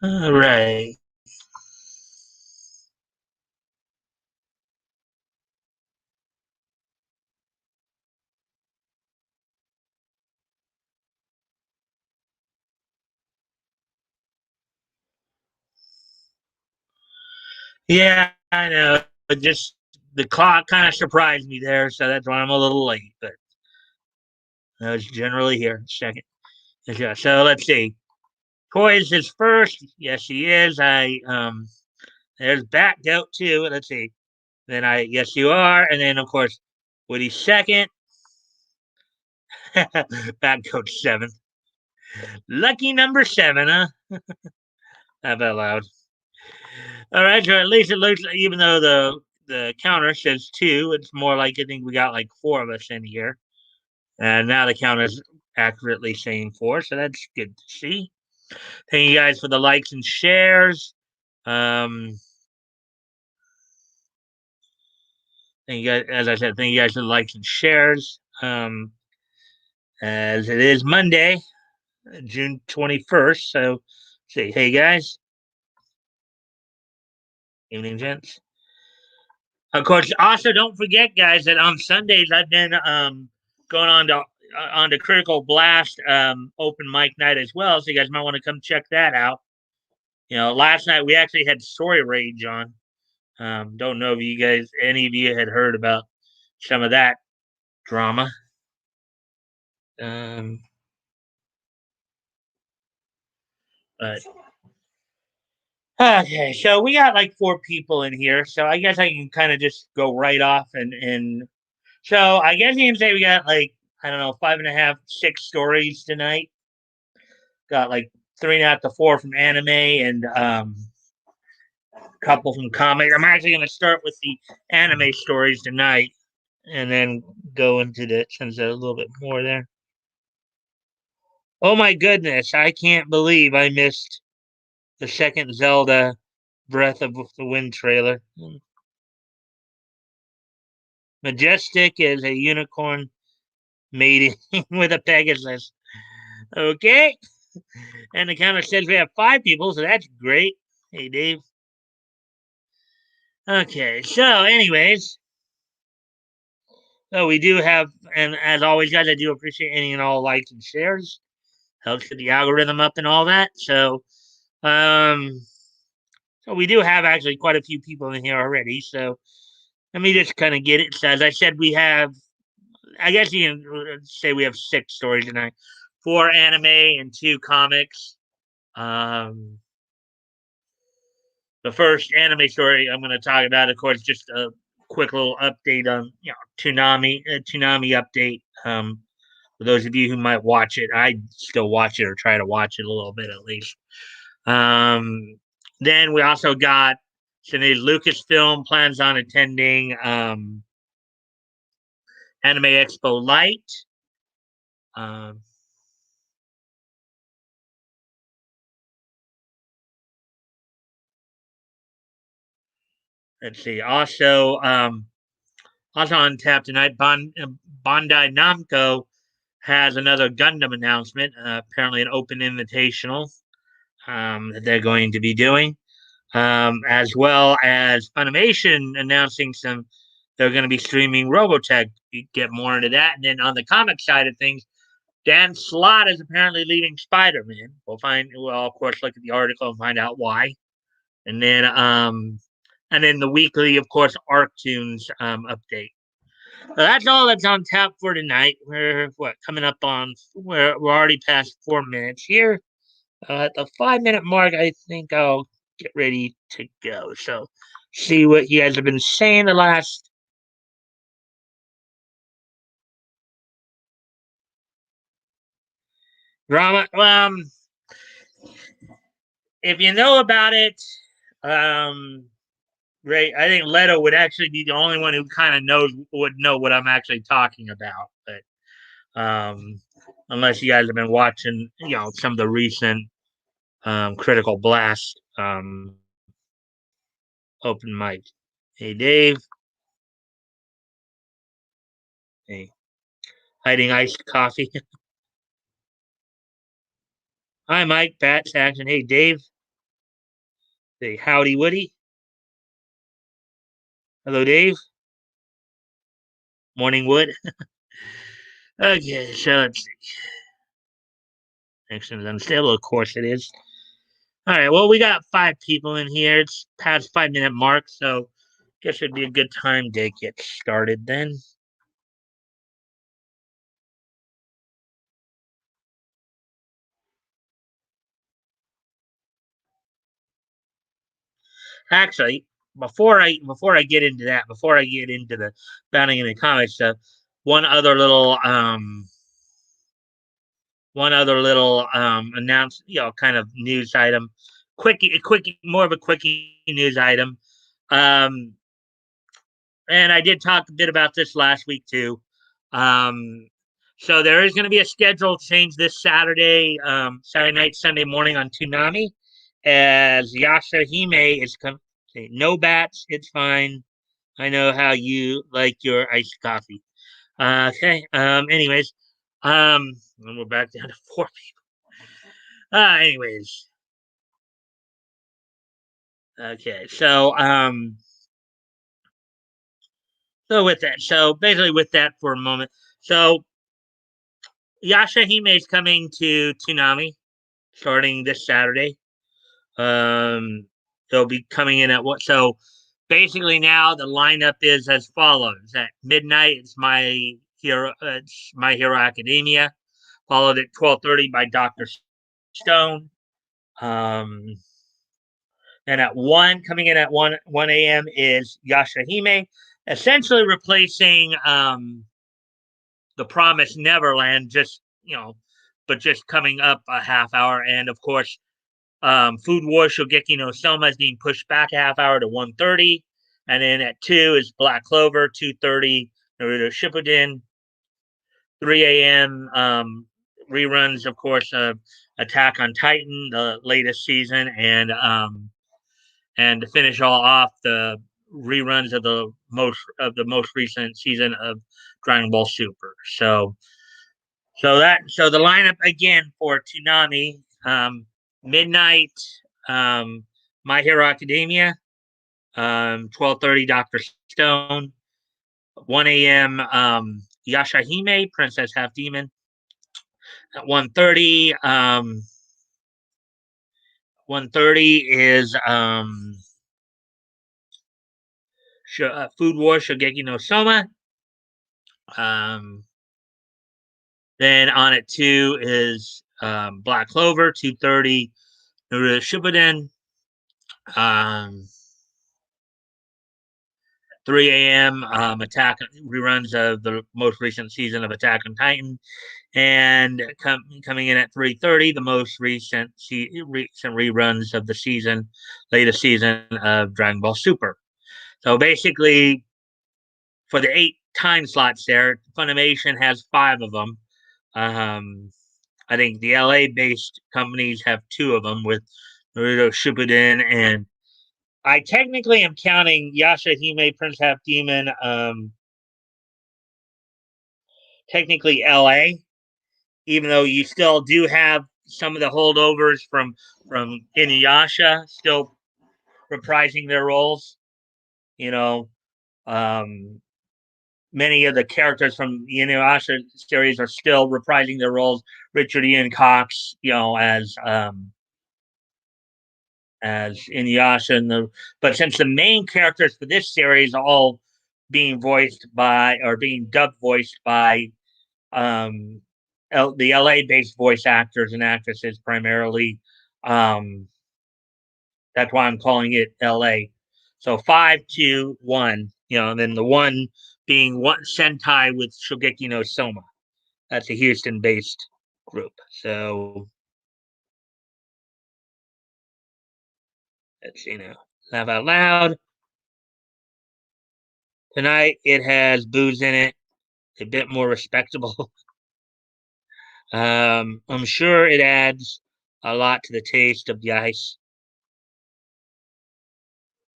All right. Yeah, I know. But just the clock kind of surprised me there, so that's why I'm a little late. But I was generally here. Second. Yeah, so let's see. Toys is first. Yes, he is. There's Bat Goat too. Let's see. Then yes, you are. And then, of course, Woody second. Bat Goat seventh. Lucky number seven, huh? Laugh out loud. All right, so at least it looks like, even though the counter says two, it's more like I think we got like four of us in here. And now the counter's accurately saying four, so that's good to see. Thank you guys for the likes and shares. Um, thank you guys, as I said, thank you guys for the likes and shares. As it is Monday, June 21st. So say, hey guys, evening, gents. Of course, also don't forget, guys, that on Sundays I've been going on to Critical Blast open mic night as well. So you guys might want to come check that out. You know, last night we actually had Story Rage on. Don't know if you guys, any of you, had heard about some of that drama. Um, but okay, so we got like four people in here, so I guess I can kind of just go right off and so I guess you can say we got like I don't know 5.5, 6 stories tonight. Got like 3.5 to 4 from anime and a couple from comics. I'm actually going to start with the anime stories tonight and then go into the since there's a little bit more there. Oh my goodness! I can't believe I missed the second Zelda Breath of the Wind trailer. Majestic is a unicorn mating with a Pegasus. Okay. And the counter says we have 5 people, so that's great. Hey, Dave. Okay. So, anyways, so we do have, and as always, guys, I do appreciate any and all likes and shares. Helps get the algorithm up and all that. Um, so we do have actually quite a few people in here already. So let me just kind of get it. So as I said, we have, I guess you can say we have 6 stories tonight, 4 anime and 2 comics. Um, the first anime story I'm going to talk about, of course, just a quick little update on Toonami, Toonami update. For those of you who might watch it, I still watch it or try to watch it a little bit at least. Um, then we also got today's Lucasfilm plans on attending Anime Expo Light. Um, let's see. Also on tap tonight, Bandai Namco has another Gundam announcement. Apparently, an open invitational that they're going to be doing, as well as Funimation announcing some. They're going to be streaming Robotech. You get more into that, and then on the comic side of things, Dan Slott is apparently leaving Spider-Man. We'll of course look at the article and find out why, and then the weekly, of course, ArcTunes update. So that's all that's on tap for tonight. We're coming up on we're already past 4 minutes here. At the 5 minute mark, I think I'll get ready to go. So see what you guys have been saying the last drama. If you know about it, um, Ray, I think Leto would actually be the only one who kind of would know what I'm actually talking about. But unless you guys have been watching, some of the recent Critical Blast open mic. Hey, Dave. Hey, hiding iced coffee. Hi, Mike, Pat, Saxon. Hey, Dave. Say howdy, Woody. Hello, Dave. Morning, Wood. Okay, so let's see. Connection is unstable. Of course it is. All right. Well, we got 5 people in here. It's past 5 minute mark, so guess it'd be a good time to get started then. Actually, before I get into that, before I get into the bounding in the comics stuff, one other little announce, kind of news item, more of a quickie news item. Um, and I did talk a bit about this last week too. Um, so there is going to be a schedule change this Saturday night, Sunday morning on Toonami, as Yashahime is coming. No bats, it's fine. I know how you like your iced coffee. Okay. Anyways, and we're back down to 4 people. Anyways. Okay. So basically with that for a moment. So Yashahime is coming to Toonami starting this Saturday. Um, they'll be coming in at what? So basically now the lineup is as follows: at midnight, it's My Hero Academia, followed at 12:30 by Doctor Stone. Um, and at coming in at one a.m. is Yashahime, essentially replacing the Promised Neverland, but just coming up a half hour. And of course, Food War Shogeki no Soma is being pushed back a half hour to 1:30, and then at 2 is Black Clover, 2:30 Naruto Shippuden, 3 a.m. Reruns, of course, Attack on Titan, the latest season, and to finish all off, the reruns of the most recent season of Dragon Ball Super. So the lineup again for Toonami, midnight, My Hero Academia, 12:30 Doctor Stone, 1 a.m. Yashahime, Princess Half Demon, at 1:30 is Food War Shogeki no Soma. Um, then on at 2 is Black Clover, 2:30 Naruto Shippuden. Um, 3 a.m. Attack reruns of the most recent season of Attack on Titan, and coming in at 3:30, the most recent reruns of the latest season of Dragon Ball Super. So basically, for the 8 time slots there, Funimation has 5 of them. Um, I think the LA-based companies have 2 of them with Naruto Shippuden, and I technically am counting Yashahime, Prince Half Demon, technically LA, even though you still do have some of the holdovers from Inuyasha still reprising their roles. You know, um, many of the characters from the Inuyasha series are still reprising their roles. Richard Ian Cox, as Inuyasha, but since the main characters for this series are all being dubbed voiced by um, the LA-based voice actors and actresses primarily. Um, that's why I'm calling it LA. So 5, 2, 1. And then the one being one Sentai with Shogeki no Soma. That's a Houston-based group. So let's laugh out loud. Tonight it has booze in it, a bit more respectable. I'm sure it adds a lot to the taste of the ice.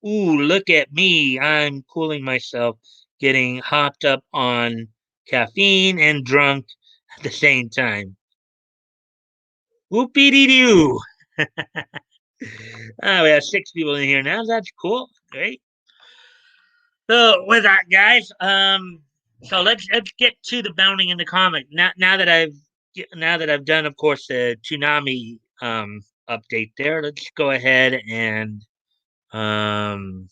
Ooh, look at me. I'm cooling myself, getting hopped up on caffeine and drunk at the same time. Whoopie dee doo. We have 6 people in here now. That's cool. Great. So with that, guys, so let's get to the bounding in the comic. Now that I've done, of course, the Toonami update there. Let's go ahead and um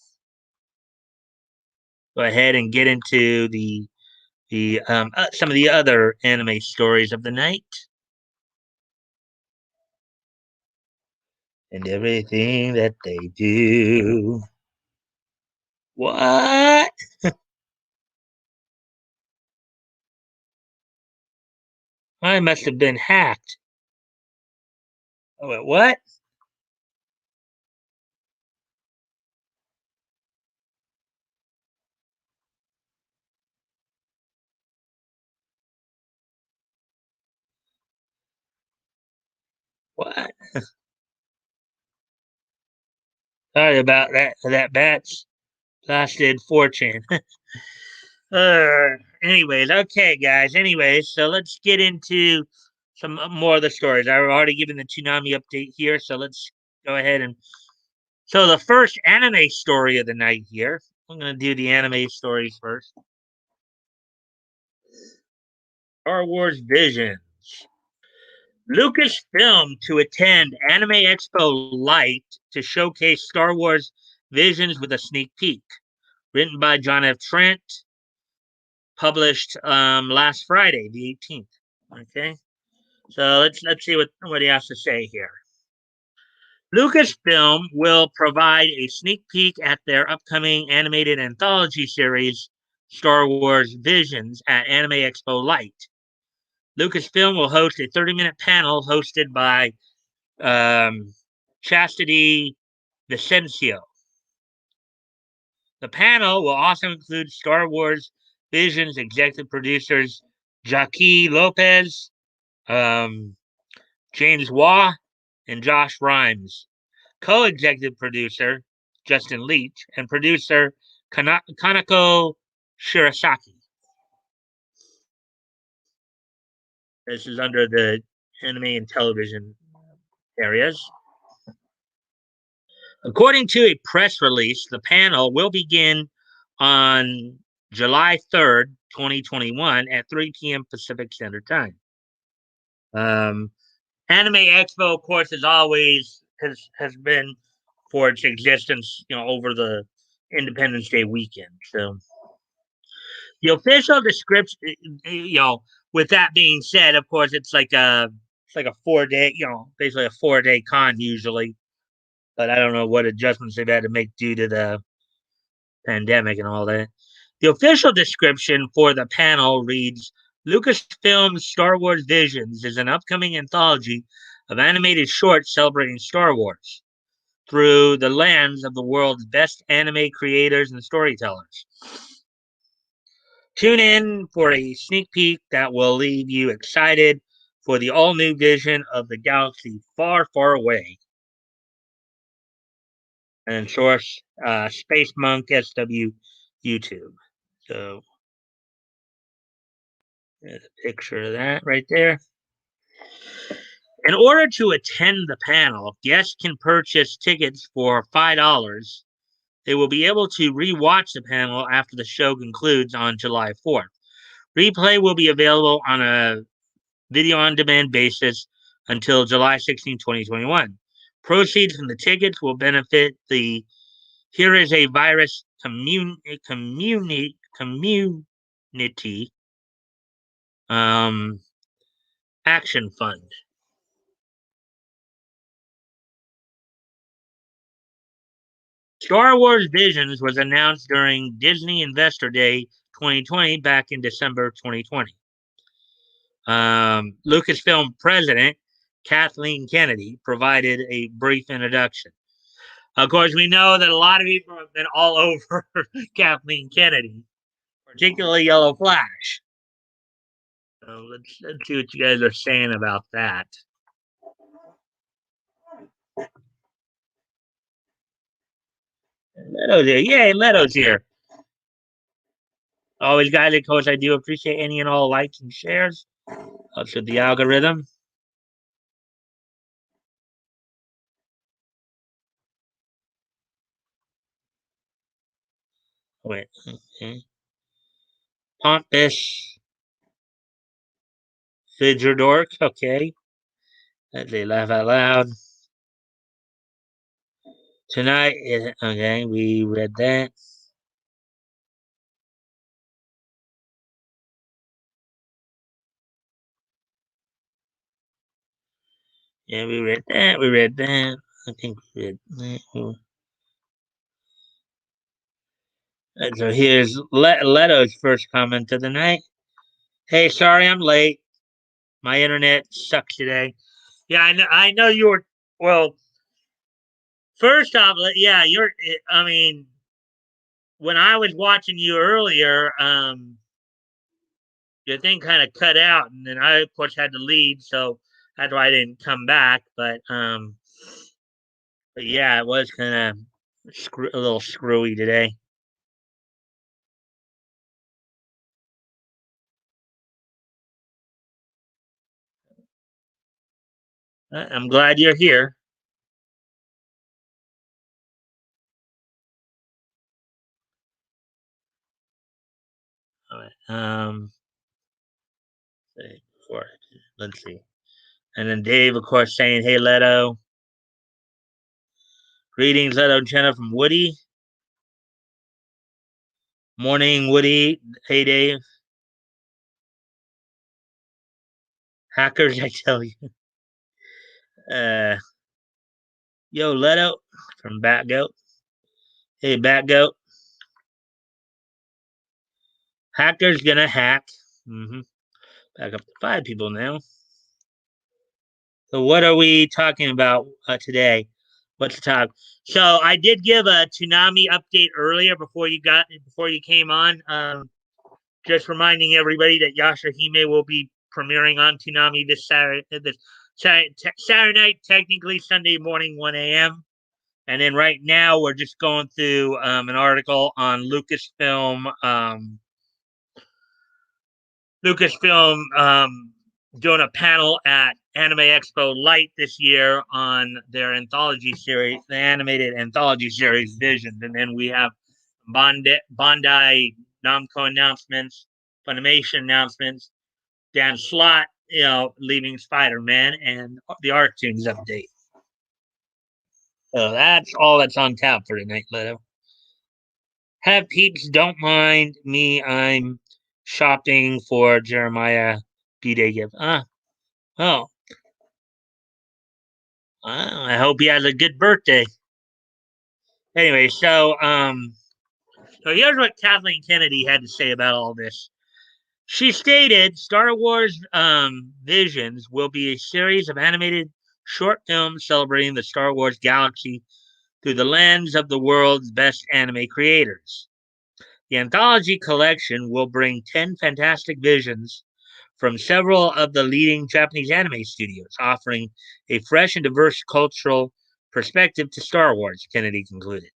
get into the some of the other anime stories of the night and everything that they do. What? I must have been hacked. Oh, wait, what? What? Sorry about that batch lasted fortune. Anyways, okay, guys. Anyways, so let's get into some more of the stories. I've already given the Toonami update here, so let's go ahead and. So the first anime story of the night here. I'm gonna do the anime stories first. Star Wars Visions. Lucasfilm to attend Anime Expo Light to showcase Star Wars Visions with a sneak peek. Written by John F. Trent, published last Friday, the 18th. Okay, so let's see what he has to say here. Lucasfilm will provide a sneak peek at their upcoming animated anthology series, Star Wars Visions, at Anime Expo Light. Lucasfilm will host a 30-minute panel hosted by Chastity Vicencio. The panel will also include Star Wars Visions executive producers Jackie Lopez, um, James Waugh, and Josh Rhimes, co-executive producer Justin Leach, and producer Kanako Shirasaki. This is under the anime and television areas. According to a press release, the panel will begin on July 3rd, 2021 at 3 p.m. Pacific Standard Time. Um, Anime Expo, of course, as always, has been for its existence, over the Independence Day weekend. So the official description, with that being said, of course, it's like a 4 day, basically a 4 day con usually. But I don't know what adjustments they've had to make due to the pandemic and all that. The official description for the panel reads Lucasfilm's Star Wars Visions is an upcoming anthology of animated shorts celebrating Star Wars through the lens of the world's best anime creators and storytellers. Tune in for a sneak peek that will leave you excited for the all new vision of the galaxy far, far away. And source Space Monk SW YouTube. So there's a picture of that right there. In order to attend the panel, guests can purchase tickets for $5. They will be able to rewatch the panel after the show concludes on July 4th. Replay will be available on a video on demand basis until July 16, 2021. Proceeds from the tickets will benefit the Here is a Virus community um, action fund. Star Wars Visions was announced during Disney Investor Day 2020 back in December 2020. Lucasfilm president Kathleen Kennedy provided a brief introduction. Of course, we know that a lot of people have been all over Kathleen Kennedy, particularly Yellow Flash. So let's see what you guys are saying about that. Leto's here. Yay, Leto's here. Always, guys, of course, I do appreciate any and all likes and shares. Helps with the algorithm. Wait, okay. Pompous Fidgeridork, okay. They laugh out loud. Tonight, okay, we read that. Yeah, we read that. We read that. I think we read that. So here's Leto's first comment of the night. Hey, sorry I'm late. My internet sucks today. Yeah, I know you were. Well, first off, yeah, you're. I mean, when I was watching you earlier, your thing kind of cut out, and then I, of course, had to leave, so that's why I didn't come back. But yeah, it was kind of a little screwy today. I'm glad you're here. All right. Before, let's see. And then Dave, of course, saying, "Hey, Leto, greetings, Leto, Jenna from Woody. Morning, Woody. Hey, Dave. Hackers, I tell you. Uh, yo, Leto from Batgoat. Hey, Batgoat. Hackers gonna hack. Back up to 5 people now. So, what are we talking about today? What's the talk? So, I did give a tsunami update earlier before you came on. Just reminding everybody that Yashahime will be premiering on Toonami this Saturday night, technically Sunday morning, 1 a.m. And then right now we're just going through an article on Lucasfilm doing a panel at Anime Expo Light this year on their anthology series, the animated anthology series Visions. And then we have Bandai Namco announcements, Funimation announcements, Dan Slott, leaving Spider Man, and the Art Tunes update. So that's all that's on tap for tonight, Leto. Have peeps, don't mind me. I'm shopping for Jeremiah B-Day gift. Oh, I hope he has a good birthday. Anyway, so here's what Kathleen Kennedy had to say about all this. She stated Star Wars Visions will be a series of animated short films celebrating the Star Wars galaxy through the lens of the world's best anime creators. The anthology collection will bring 10 fantastic visions from several of the leading Japanese anime studios, offering a fresh and diverse cultural perspective to Star Wars, Kennedy concluded.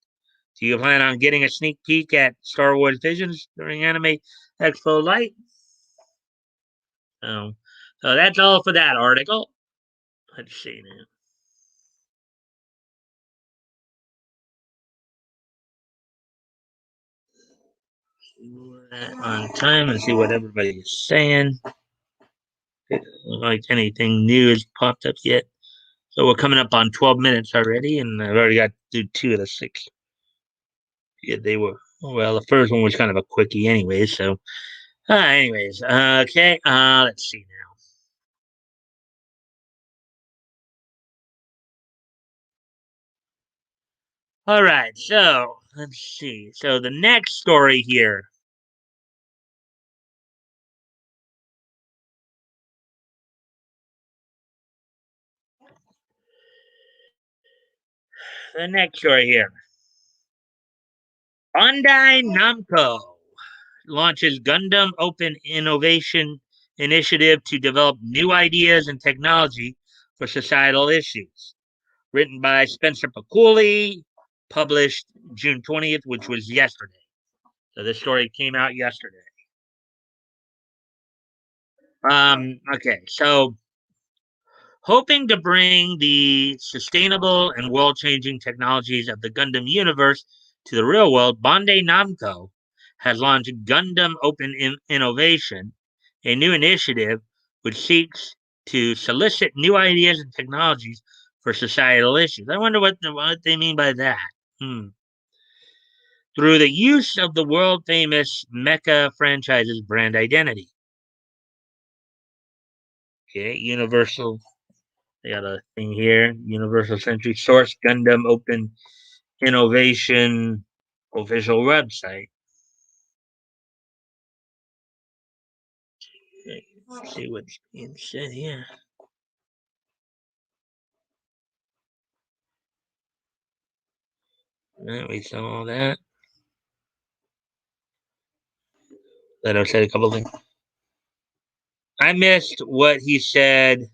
Do you plan on getting a sneak peek at Star Wars Visions during Anime Expo Light? So, so that's all for that article. Let's see now. On time and see what everybody is saying. Like anything new has popped up yet. So we're coming up on 12 minutes already, and I've already got to do 2 of the 6. Yeah, they were. Well, the first one was kind of a quickie, anyway. So, okay. Let's see now. All right. So let's see. So the next story here. The next story here. Bandai Namco launches Gundam Open Innovation Initiative to develop new ideas and technology for societal issues. Written by Spencer Paculi, published June 20th, which was yesterday. So this story came out yesterday. Okay, so hoping to bring the sustainable and world changing technologies of the Gundam universe to the real world, Bandai Namco has launched Gundam Innovation, a new initiative which seeks to solicit new ideas and technologies for societal issues. I wonder what they mean by that. Hmm. Through the use of the world famous mecha franchise's brand identity. Okay, Universal. They got a thing here. Universal Century Source Gundam Open Innovation official website. Okay, let's see what's being said here. Right, we saw all that. Then I said a couple things. I missed what he said.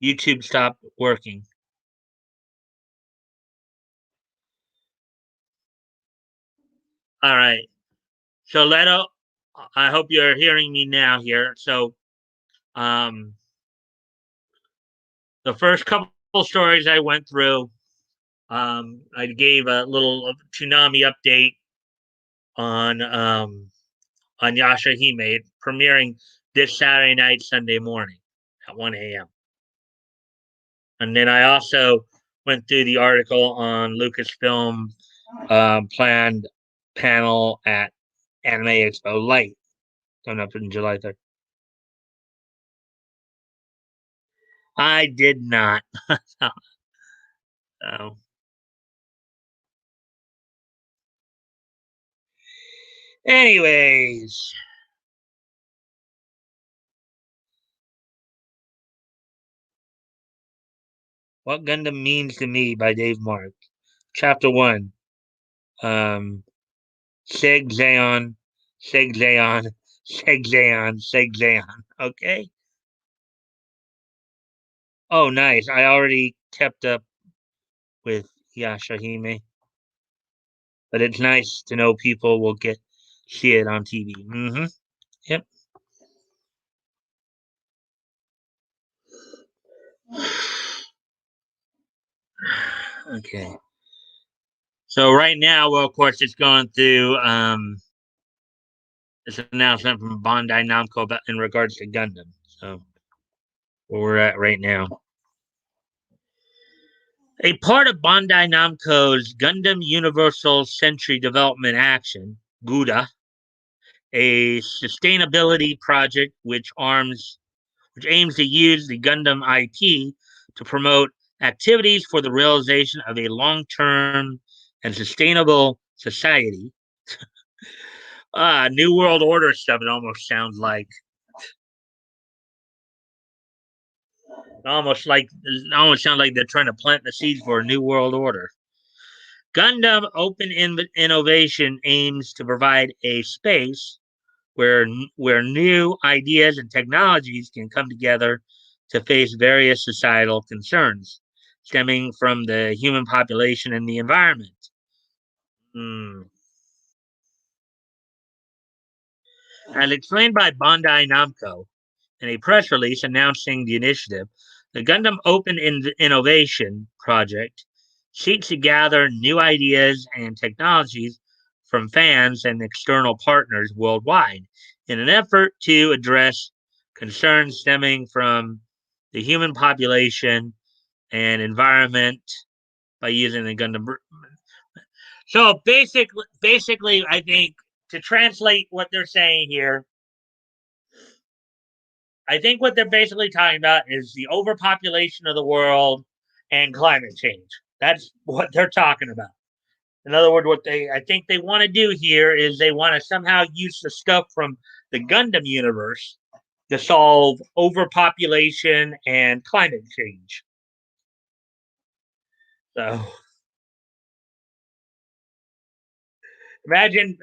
YouTube stopped working. All right. So Leto, I hope you're hearing me now here. So um the first couple stories I went through, I gave a little tsunami update on Yasha Hime premiering this Saturday night, Sunday morning at 1 a.m. And then I also went through the article on Lucasfilm planned panel at Anime Expo Light coming up in July 3rd. I did not. So, anyways, What Gundam Means to Me by Dave Mark. Chapter 1. Um, Seg Zeon, Seg Zeon, Seg Zeon, Seg Zeon. Okay. Oh, nice. I already kept up with Yashahime, but it's nice to know people will get see it on TV. Mm-hmm. Yep. Okay. So right now, well, of course, it's going through this announcement from Bandai Namco about in regards to Gundam. So where we're at right now. A part of Bandai Namco's Gundam Universal Century Development Action, GUDA, a sustainability project which aims to use the Gundam IP to promote activities for the realization of a long-term and sustainable society. New World Order stuff. It almost sounds like almost sounds like they're trying to plant the seeds for a New World Order. Gundam Innovation aims to provide a space where new ideas and technologies can come together to face various societal concerns stemming from the human population and the environment. Hmm. As explained by Bandai Namco in a press release announcing the initiative, the Gundam Innovation Project seeks to gather new ideas and technologies from fans and external partners worldwide in an effort to address concerns stemming from the human population and environment by using the Gundam. So basically, I think to translate what they're saying here, I think what they're basically talking about is the overpopulation of the world and climate change. That's what they're talking about. In other words, what I think they want to do here is they want to somehow use the stuff from the Gundam universe to solve overpopulation and climate change. So imagine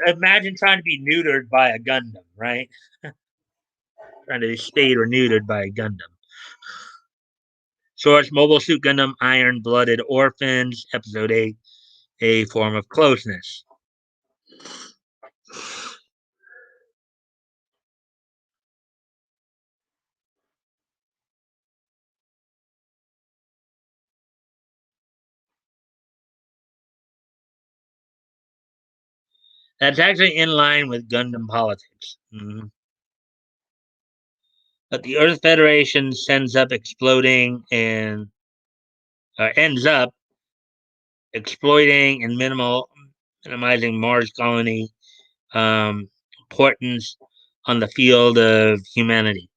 trying to be neutered by a Gundam, right? Trying to be spayed or neutered by a Gundam. Source Mobile Suit Gundam Iron Blooded Orphans, Episode 8, A Form of Closeness. That's actually in line with Gundam politics. But the Earth Federation ends up exploiting and minimizing Mars colony importance on the field of humanity.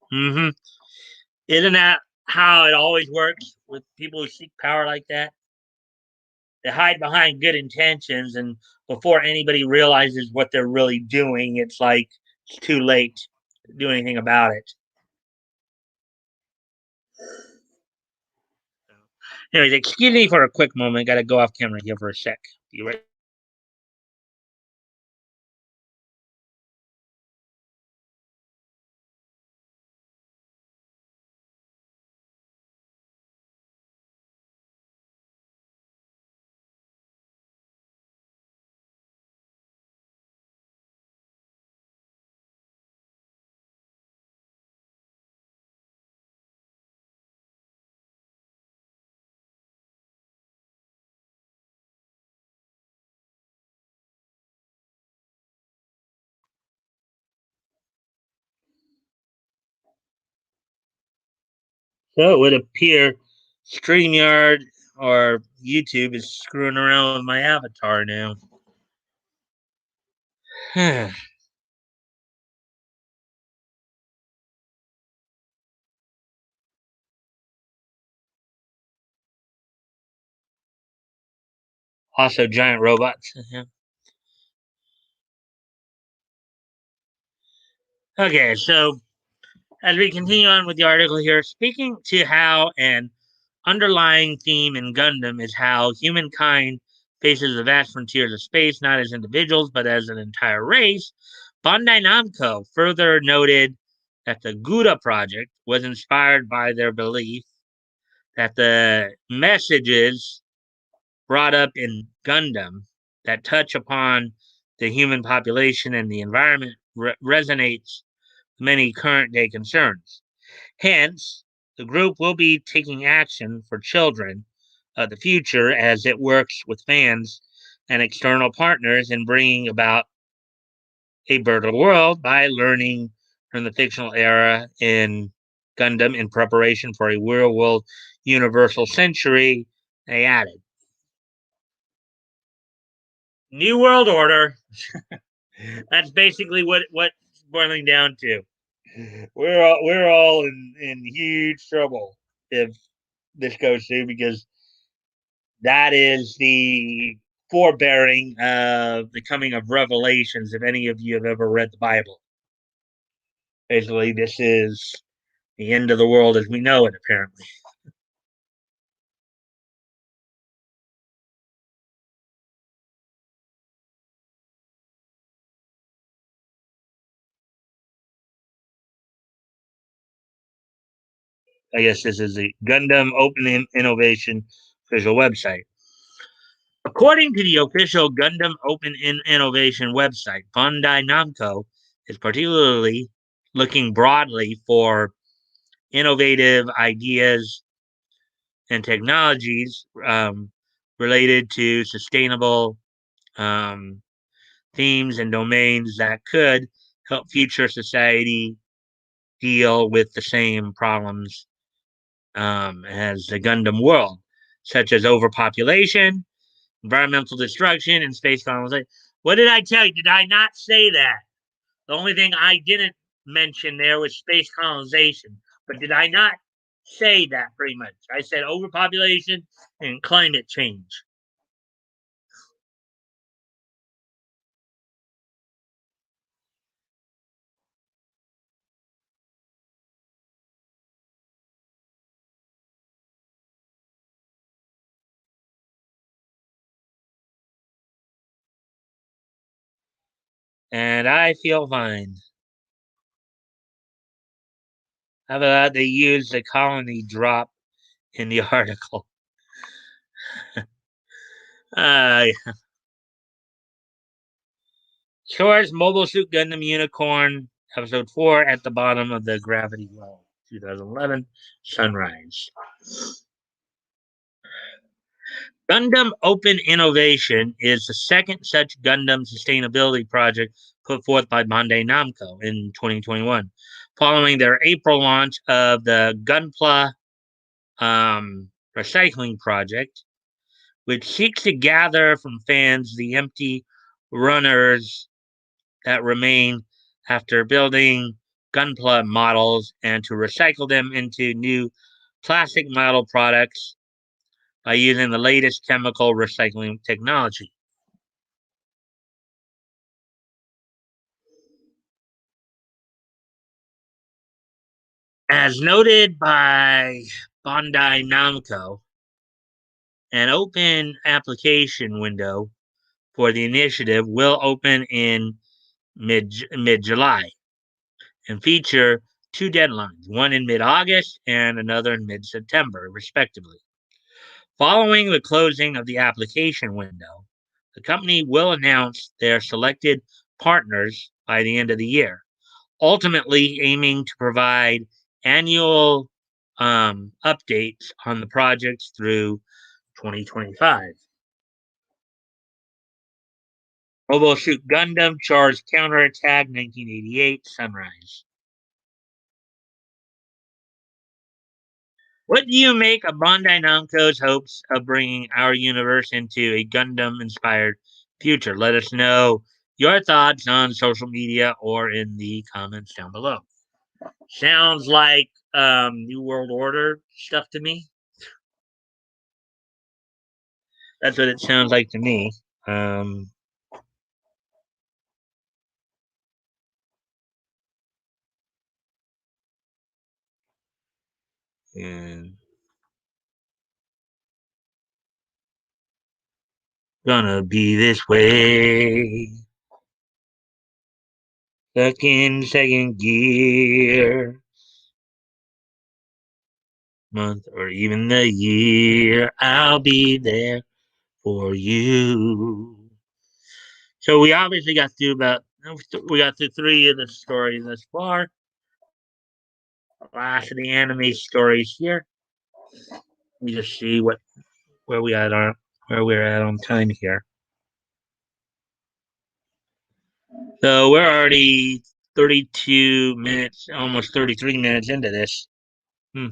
Isn't that how it always works with people who seek power like that? They hide behind good intentions, and before anybody realizes what they're really doing, it's like it's too late to do anything about it. Anyways, excuse me for a quick moment. Got to go off camera here for a sec. You ready? So it would appear StreamYard or YouTube is screwing around with my avatar now. Also, giant robots. Okay, so as we continue on with the article here, speaking to how an underlying theme in Gundam is how humankind faces the vast frontiers of space, not as individuals, but as an entire race. Bandai Namco further noted that the Gouda project was inspired by their belief that the messages brought up in Gundam that touch upon the human population and the environment resonates with many current day concerns. Hence, the group will be taking action for children of the future as it works with fans and external partners in bringing about a bird world by learning from the fictional era in Gundam in preparation for a real world universal century. They added New World Order. That's basically what it's boiling down to. We're all in huge trouble if this goes through because that is the forbearing of the coming of Revelations. If any of you have ever read the Bible, basically this is the end of the world as we know it. Apparently, I guess this is the Gundam Open Innovation official website. According to the official Gundam Open Innovation website, Bandai Namco is particularly looking broadly for innovative ideas and technologies related to sustainable um, themes and domains that could help future society deal with the same problems as the Gundam world, such as overpopulation, environmental destruction, and space colonization. What did I tell you? Did I not say that? The only thing I didn't mention there was space colonization. But did I not say that pretty much? I said overpopulation and climate change. And I feel fine. How about they use the colony drop in the article? Uh, Shores Mobile Suit Gundam Unicorn, Episode 4, at the bottom of the Gravity Well, 2011, Sunrise. Gundam Open Innovation is the second such Gundam sustainability project put forth by Bandai Namco in 2021, following their April launch of the Gunpla recycling project, which seeks to gather from fans the empty runners that remain after building Gunpla models and to recycle them into new plastic model products by using the latest chemical recycling technology. As noted by Bandai Namco, an open application window for the initiative will open in mid July and feature two deadlines, one in mid August and another in mid September, respectively. Following the closing of the application window, the company will announce their selected partners by the end of the year, ultimately aiming to provide annual updates on the projects through 2025. Mobile Suit Gundam Charged Counterattack 1988 Sunrise. What do you make of Bandai Namco's hopes of bringing our universe into a Gundam inspired future? Let us know your thoughts on social media or in the comments down below. Sounds like New World Order stuff to me. That's what it sounds like to me. Um, and gonna be this way. Stuck in second gear, month, or even the year. I'll be there for you. So we obviously got through about we got through three of the stories thus far. Last of the anime stories here. We just see what where we at on where we're at on time here. So we're already 32 minutes, almost 33 minutes into this. Hmm.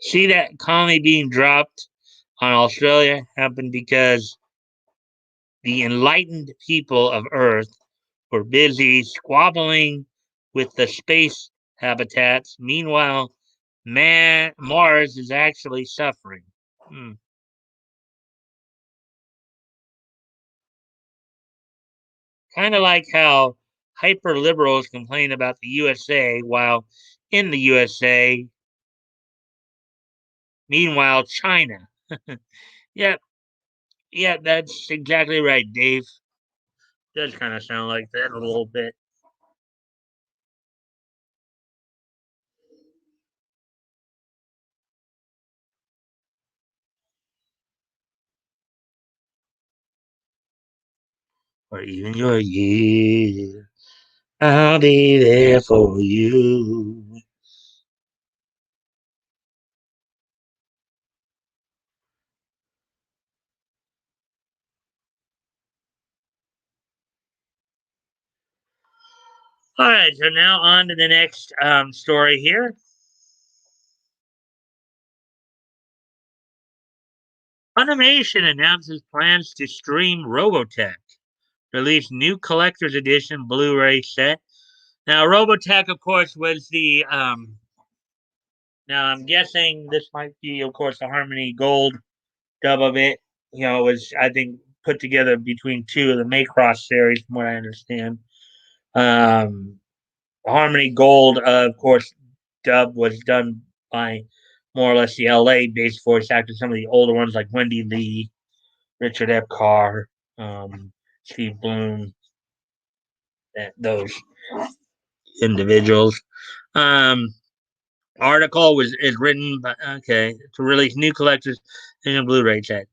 See that colony being dropped on Australia happened because the enlightened people of Earth were busy squabbling with the space habitats. Meanwhile, Mars is actually suffering. Hmm. Kind of like how hyper liberals complain about the USA, while in the USA, meanwhile, China. Yep, yeah, that's exactly right, Dave. Does kind of sound like that a little bit. Or even your year. I'll be there for you. All right, so now on to the next story here. Funimation announces plans to stream Robotech, release new collector's edition Blu-ray set. Now, Robotech, of course, was the. Now, I'm guessing this might be, of course, the Harmony Gold dub of it. You know, it was I think put together between two of the Macross series, from what I understand. Um, Harmony Gold, of course, dub was done by more or less the LA based voice actors, some of the older ones like Wendy Lee, Richard Epcar, Steve Bloom, those individuals. Um, article was is written by to release new collectors in a Blu-ray set.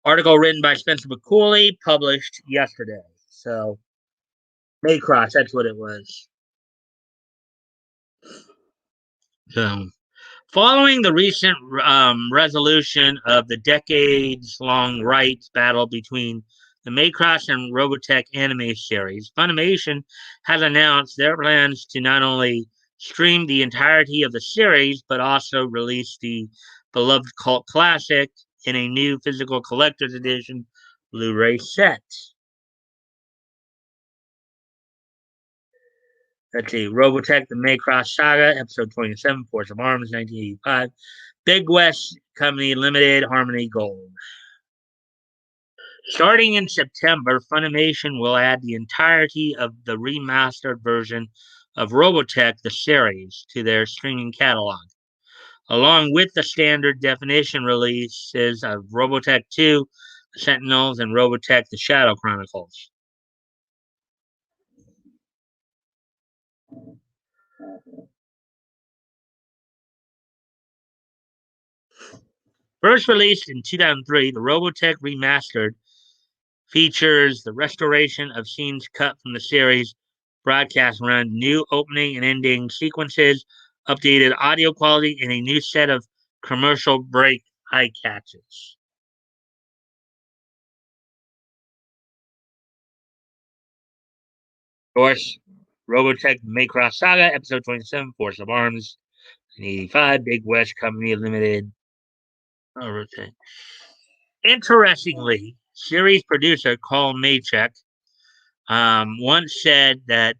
Article written by Spencer McCauley, published yesterday. So Maycross, that's what it was. So, following the recent resolution of the decades-long rights battle between the Macross and Robotech anime series, Funimation has announced their plans to not only stream the entirety of the series, but also release the beloved cult classic in a new physical collector's edition Blu-ray set. Let's see, Robotech, the Macross Saga, Episode 27, Force of Arms, 1985. Big West Company Limited, Harmony Gold. Starting in September, Funimation will add the entirety of the remastered version of Robotech the series to their streaming catalog, along with the standard definition releases of Robotech 2, The Sentinels, and Robotech the Shadow Chronicles. First released in 2003, the Robotech Remastered features the restoration of scenes cut from the series broadcast run, new opening and ending sequences, updated audio quality, and a new set of commercial break eye catches. Of course, Robotech Macross Saga, Episode 27, Force of Arms, 1985, Big West Company Limited. Robotech. Interestingly, series producer Carl Maychek once said that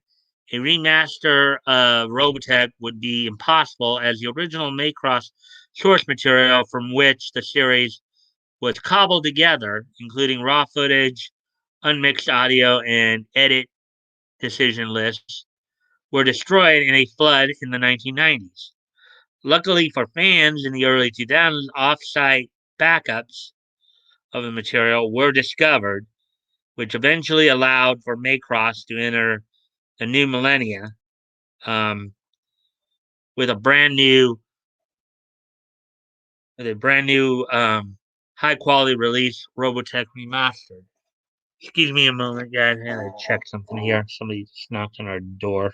a remaster of Robotech would be impossible as the original Macross source material from which the series was cobbled together, including raw footage, unmixed audio, and edit decision lists, were destroyed in a flood in the 1990s. Luckily for fans in the early 2000s, off-site backups of the material were discovered, which eventually allowed for Macross to enter the new millennia um, with a brand new high quality release, Robotech Remastered. Excuse me a moment, guys. I gotta check something here. Somebody just knocked on our door.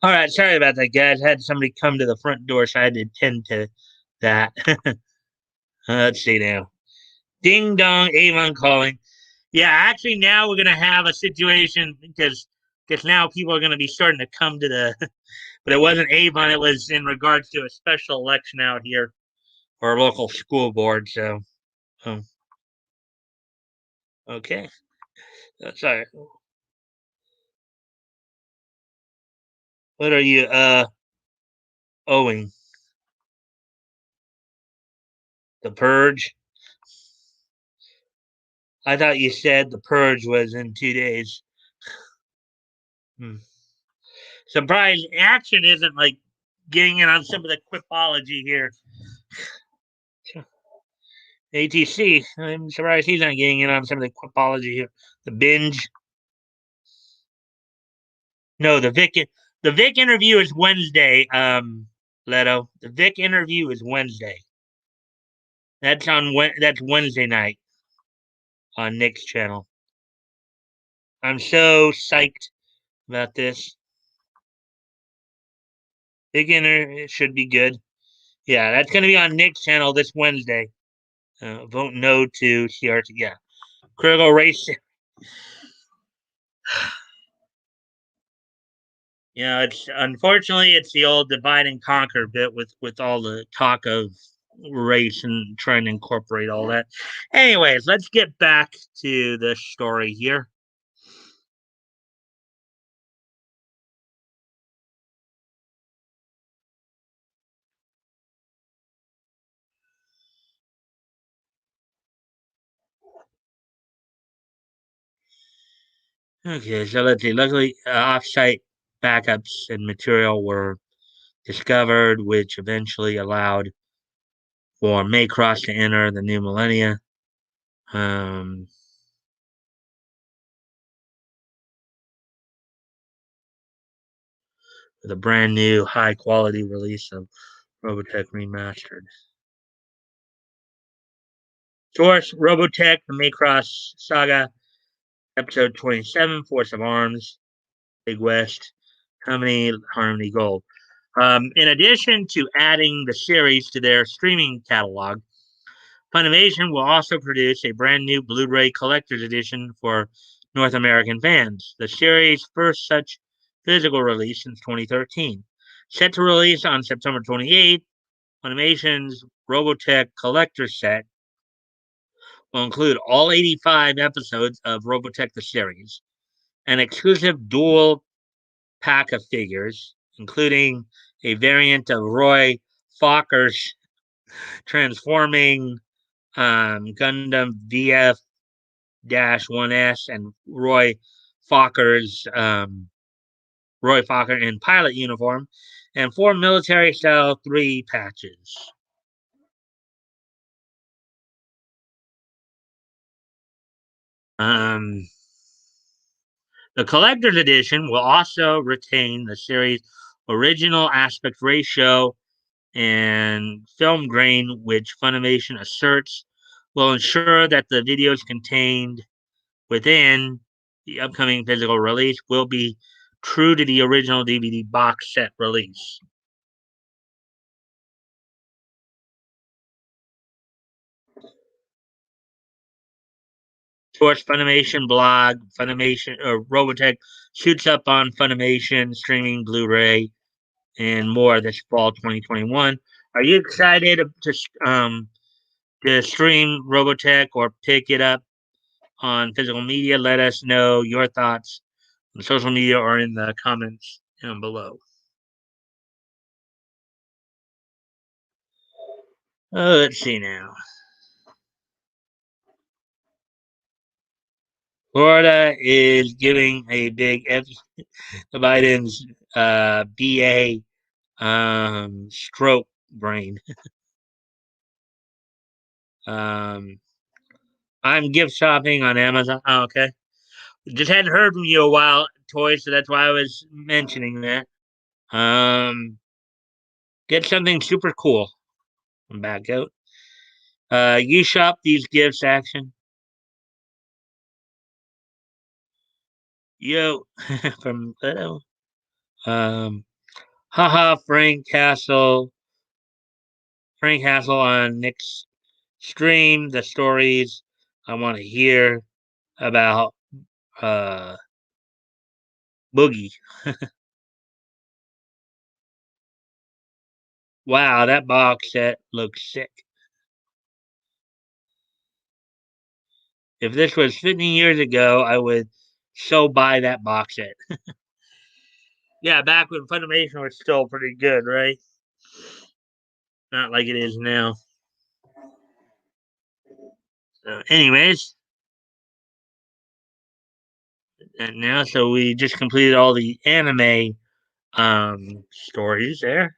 All right, sorry about that, guys. I had somebody come to the front door, so I had to attend to that. Let's see now. Ding dong, Avon calling. Yeah, actually, now we're gonna have a situation because now people are gonna be starting to come to the. But it wasn't Avon. It was in regards to a special election out here for our local school board. So, um, okay. Sorry. What are you owing? The purge? I thought you said the purge was in 2 days. Hmm. Surprised action isn't like getting in on some of the quipology here. ATC. I'm surprised he's not getting in on some of the quipology here. The binge. No, the Vic interview is Wednesday. Leto. The Vic interview is Wednesday. That's Wednesday night on Nick's channel. I'm so psyched about this. Big inter it should be good. Yeah, that's gonna be on Nick's channel this Wednesday. Vote no to CRT. Yeah, critical race. It's unfortunately it's the old divide and conquer bit with all the talk of race and trying to incorporate all that. Anyways, let's get back to the story here. Okay, so let's see. Luckily, off-site backups and material were discovered, which eventually allowed for Maycross to enter the new millennia. Um, with a brand new high quality release of Robotech Remastered. Source Robotech, the Maycross Saga, Episode 27, Force of Arms, Big West, Company, Harmony Gold. In addition to adding the series to their streaming catalog, Funimation will also produce a brand new Blu ray collector's edition for North American fans, the series' first such physical release since 2013. Set to release on September 28th, Funimation's Robotech collector set will include all 85 episodes of Robotech the series, an exclusive dual pack of figures, including a variant of Roy Fokker's transforming Gundam VF 1S and Roy Fokker in pilot uniform, and 4 military style 3 patches. Um, the collector's edition will also retain the series' original aspect ratio and film grain, which Funimation asserts will ensure that the videos contained within the upcoming physical release will be true to the original DVD box set release. Source Funimation blog, Funimation or Robotech shoots up on Funimation streaming Blu-ray and more this fall 2021. Are you excited to stream Robotech or pick it up on physical media? Let us know your thoughts on social media or in the comments down below. Let's see now. Florida is giving a big F to Biden's BA stroke brain. Um, I'm gift shopping on Amazon. Oh, okay. Just hadn't heard from you a while, Toy, so that's why I was mentioning that. Um, get something super cool. I'm back out. You shop these gifts, action. Yo, from Leto. Haha, Frank Castle on Nick's stream. The stories I want to hear about uh, Boogie. Wow, that box set looks sick. If this was 15 years ago, I would so buy that box set. Yeah, back when Funimation was still pretty good, right? Not like it is now. So, anyways, and now so we just completed all the anime stories there.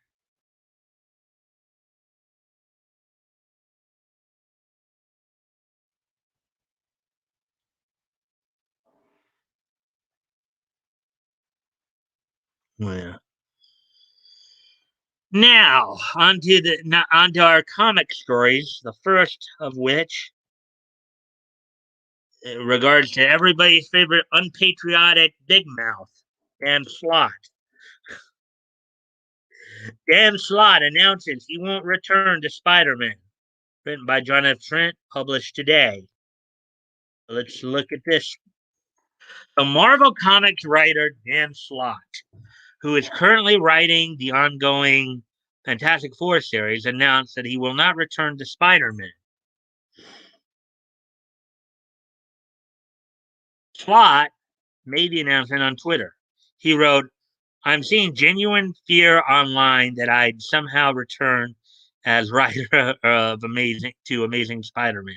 Yeah. Now onto our comic stories. The first of which regards to everybody's favorite unpatriotic Big Mouth, Dan Slott. Dan Slott announces he won't return to Spider-Man. Written by John F. Trent, published today. Let's look at this. The Marvel Comics writer Dan Slott, who is currently writing the ongoing Fantastic Four series, announced that he will not return to Spider-Man. Slott made the announcement on Twitter. He wrote, I'm seeing genuine fear online that I'd somehow return as writer of Amazing Spider-Man.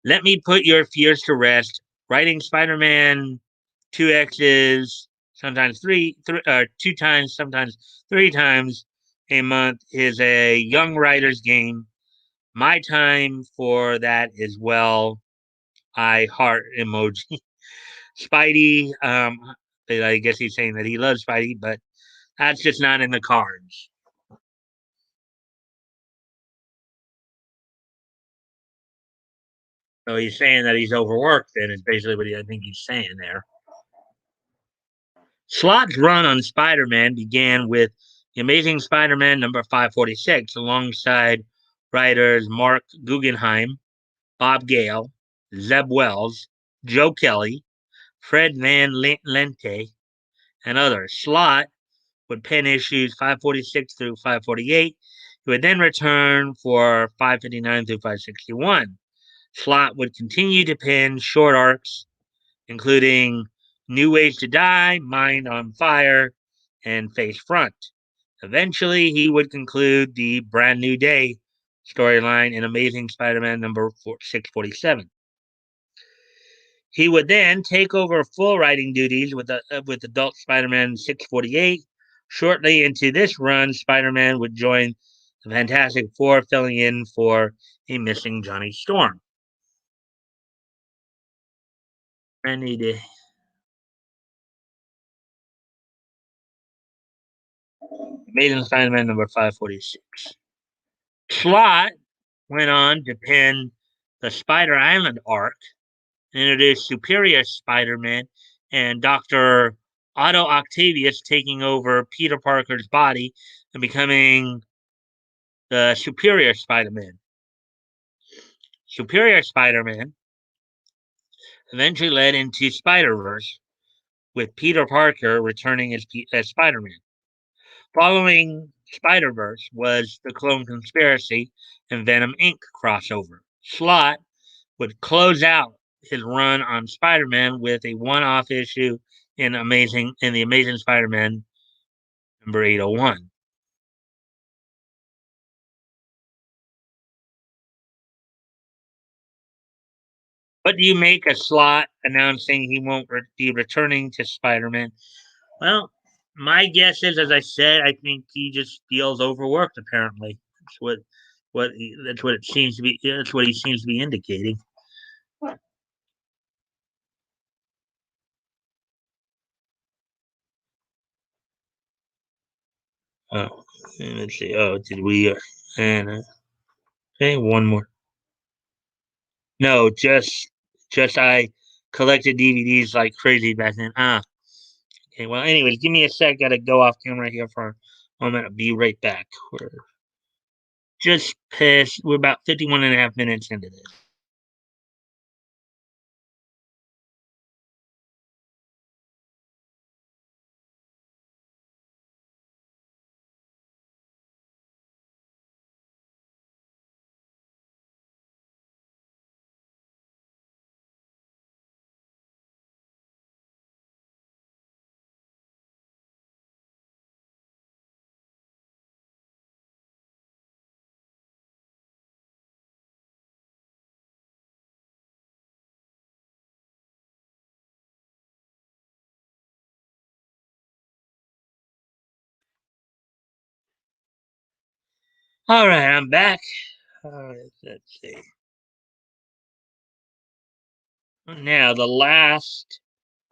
Let me put your fears to rest. Writing Spider-Man 2X's, sometimes two times, sometimes three times a month is a young writer's game. My time for that is well. I heart emoji. Spidey, I guess he's saying that he loves Spidey, but that's just not in the cards. So he's saying that he's overworked, then is basically what I think he's saying there. Slott's run on Spider Man began with The Amazing Spider Man number 546, alongside writers Mark Guggenheim, Bob Gale, Zeb Wells, Joe Kelly, Fred Van Lente, and others. Slott would pen issues 546 through 548. He would then return for 559 through 561. Slott would continue to pen short arcs, including New Ways to Die, Mind on Fire, and Face Front. Eventually, he would conclude the Brand New Day storyline in Amazing Spider Man number 647. He would then take over full writing duties with Adult Spider Man 648. Shortly into this run, Spider Man would join the Fantastic Four, filling in for a missing Johnny Storm. Brand New Day. Amazing Spider Man number 546. Slott went on to pen the Spider Island arc, introduced Superior Spider Man and Dr. Otto Octavius taking over Peter Parker's body and becoming the Superior Spider Man. Superior Spider Man eventually led into Spider Verse, with Peter Parker returning as Spider Man. Following Spider Verse was the Clone Conspiracy and Venom Inc. crossover. Slott would close out his run on Spider-Man with a one-off issue in the Amazing Spider-Man number 801. What do you make of Slott announcing he won't be returning to Spider-Man? Well, my guess is, as I said, I think he just feels overworked. Apparently, that's what it seems to be. That's what he seems to be indicating. Oh, let's see. Oh, did we? And okay, one more. No, just I collected DVDs like crazy back then. Okay, well, anyways, give me a sec. Got to go off camera here for a moment. I'll be right back. We're just past, we're about 51 and a half minutes into this. All right, I'm back. All right, let's see. Now, the last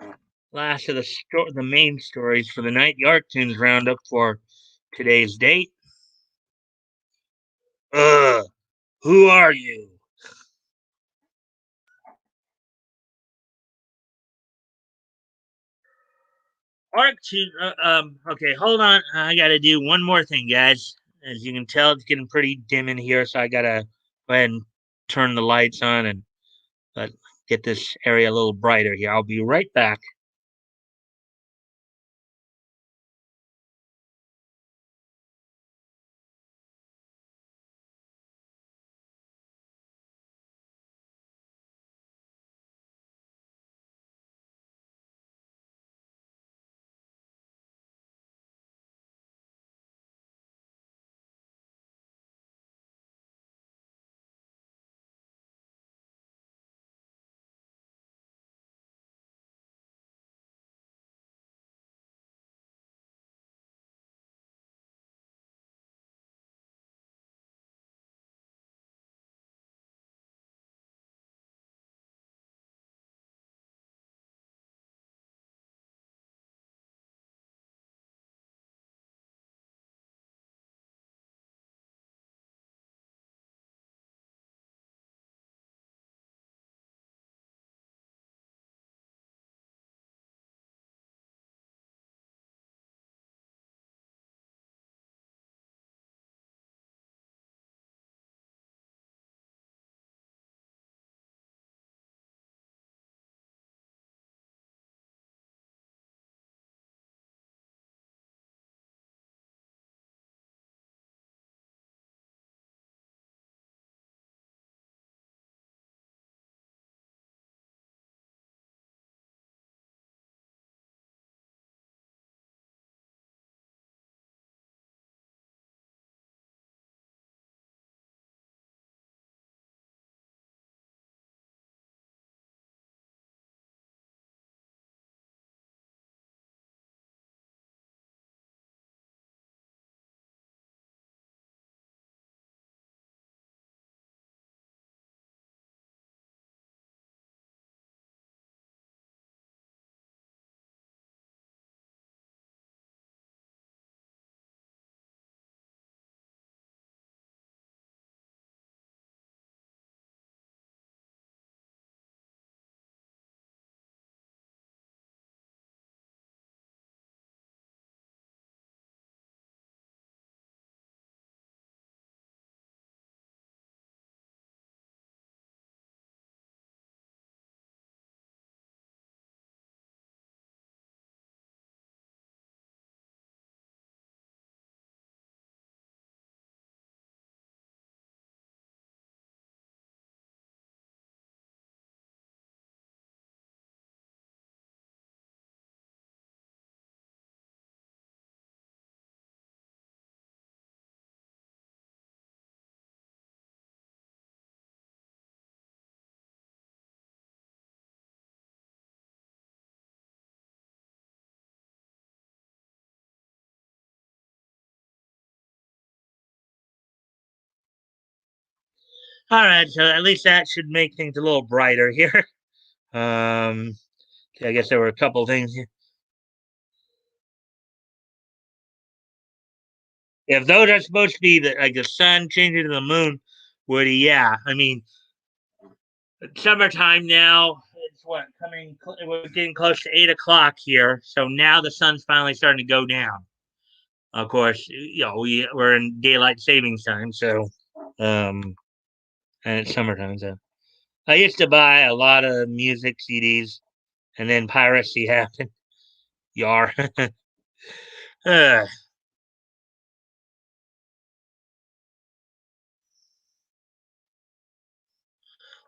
of the main stories for the night, the Arctunes roundup for today's date. Who are you? Arctune. Okay, hold on. I got to do one more thing, guys. As you can tell, it's getting pretty dim in here, so I gotta go ahead and turn the lights on and uh, get this area a little brighter here. I'll be right back. All right, so at least that should make things a little brighter here. Um, I guess there were a couple things. If those are supposed to be like the sun changing to the moon, Woody, yeah. I mean, summertime now. what coming. It was getting close to 8 o'clock here, so now the sun's finally starting to go down. Of course, we're in daylight savings time, so um, and it's summertime. So I used to buy a lot of music CDs, and then piracy happened. Yar. uh,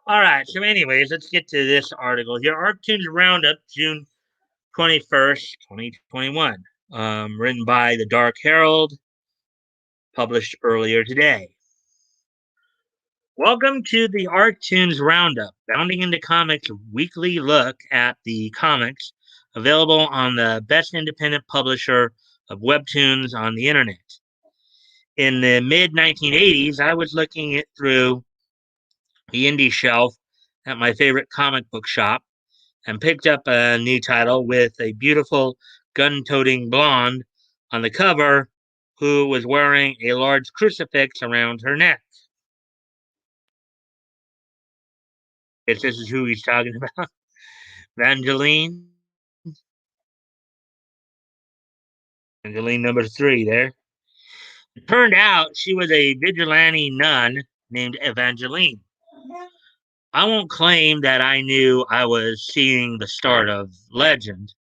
all right. So, anyways, let's get to this article here. Arctunes Roundup, June 21st, 2021. Written by the Dark Herald, published earlier today. Welcome to the Arctunes Roundup, Bounding into Comics weekly look at the comics available on the best independent publisher of webtoons on the internet. In the mid 1980s, I was looking it through the indie shelf at my favorite comic book shop and picked up a new title with a beautiful gun-toting blonde on the cover who was wearing a large crucifix around her neck. Guess this is who he's talking about. Evangeline. Evangeline number 3 there. It turned out she was a vigilante nun named Evangeline. I won't claim that I knew I was seeing the start of legend.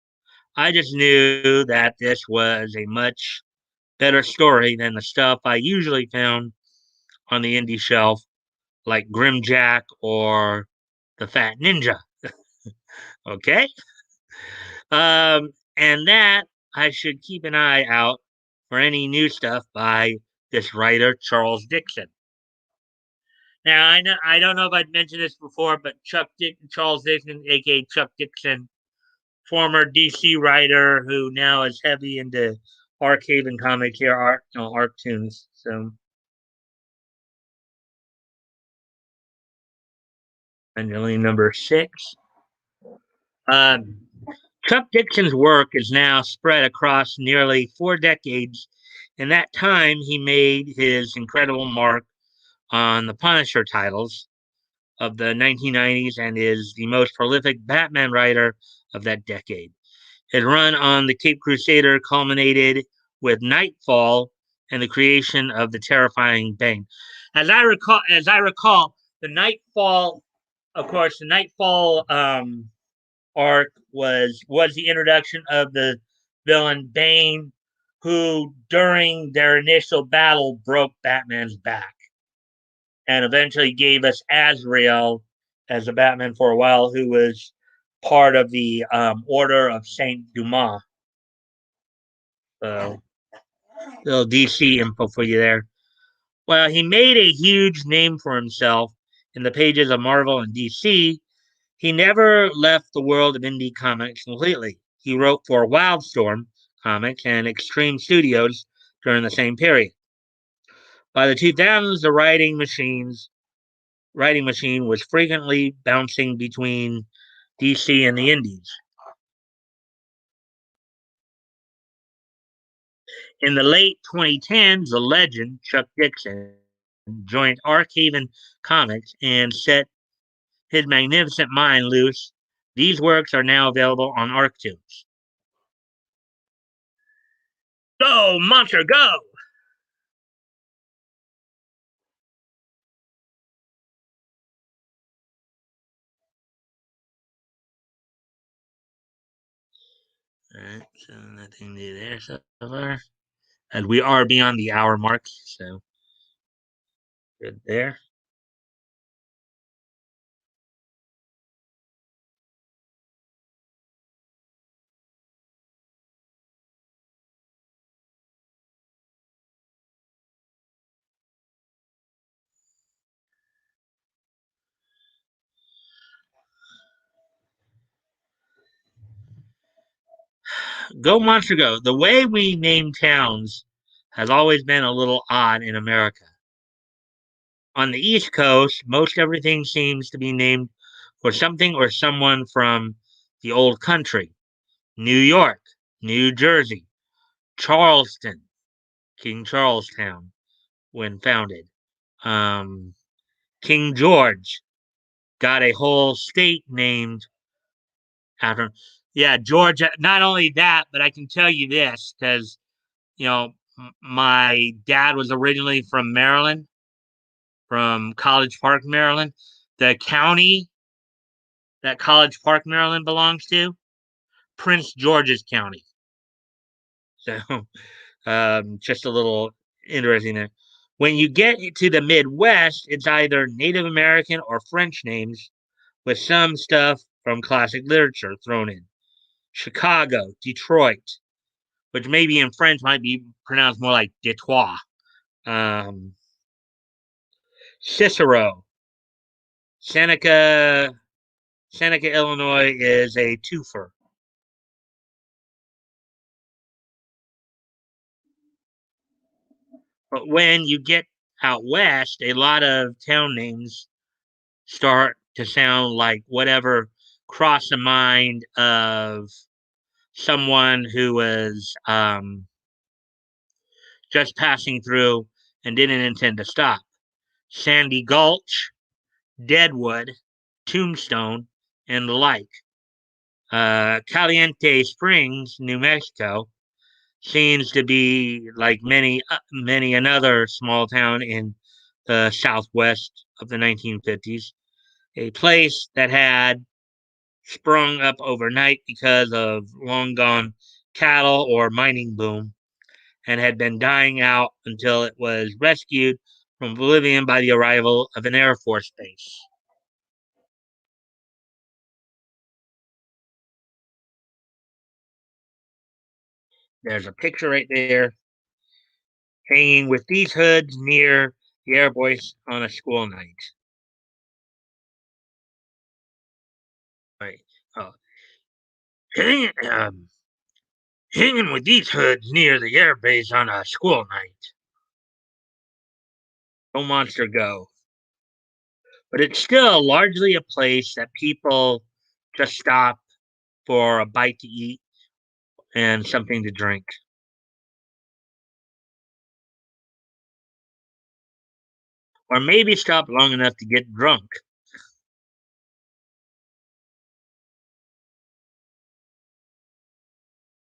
I just knew that this was a much better story than the stuff I usually found on the indie shelf, like Grimjack or The Fat Ninja. Okay? And that I should keep an eye out for any new stuff by this writer, Charles Dixon. Now, I don't know if I'd mentioned this before, but Charles Dixon, aka Chuck Dixon, former DC writer who now is heavy into Archaven comics here, Arctoons. So, Angeline number 6. Um, Chuck Dixon's work is now spread across nearly 4 decades. In that time, he made his incredible mark on the Punisher titles of the 1990s and is the most prolific Batman writer of that decade. His run on the Cape Crusader culminated with Nightfall and the creation of the terrifying Bane. As I recall, the Nightfall, of course, the Nightfall arc was the introduction of the villain Bane, who during their initial battle broke Batman's back and eventually gave us Azrael as a Batman for a while, who was part of the Order of Saint Dumas. So, little DC info for you there. Well, he made a huge name for himself in the pages of Marvel and DC. He never left the world of indie comics completely. He wrote for Wildstorm Comics and Extreme Studios during the same period. By the 2000s, the writing machine was frequently bouncing between DC and the Indies. In the late 2010s, the legend Chuck Dixon joined Archaven Comics and set his magnificent mind loose. These works are now available on Arctunes. Go, monster, go! All right, so nothing new there so far. And we are beyond the hour mark, so good there. Go, monster, go. The way we name towns has always been a little odd in America. On the East Coast, most everything seems to be named for something or someone from the old country. New York, New Jersey, Charleston, King Charlestown, when founded. Um, King George got a whole state named After, yeah, Georgia. Not only that, but I can tell you this because my dad was originally from Maryland, from College Park, Maryland. The county that College Park, Maryland belongs to, Prince George's County. So, just a little interesting there. When you get to the Midwest, it's either Native American or French names with some stuff from classic literature thrown in. Chicago, Detroit, which maybe in French might be pronounced more like Detroit. Um, Cicero, Seneca, Seneca, Illinois is a twofer. But when you get out west, a lot of town names start to sound like whatever crossed the mind of someone who was just passing through and didn't intend to stop. Sandy Gulch, Deadwood, Tombstone, and the like. Caliente Springs, New Mexico, seems to be like many another small town in the southwest of the 1950s, a place that had sprung up overnight because of long gone cattle or mining boom and had been dying out until it was rescued from oblivion by the arrival of an Air Force base. There's a picture right there hanging with these hoods near the Air Force on a school night. Right. Oh, hanging, hanging with these hoods near the air base on a school night. Go monster go. But it's still largely a place that people just stop for a bite to eat and something to drink. Or maybe stop long enough to get drunk.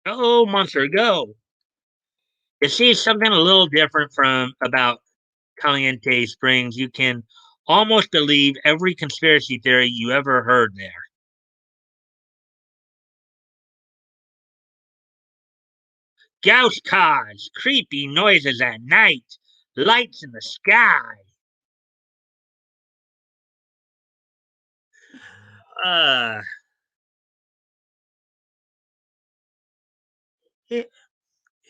Go, monster, go. You see something a little different from about Caliente Springs. You can almost believe every conspiracy theory you ever heard there. Ghost cars, creepy noises at night, lights in the sky. Uh, it,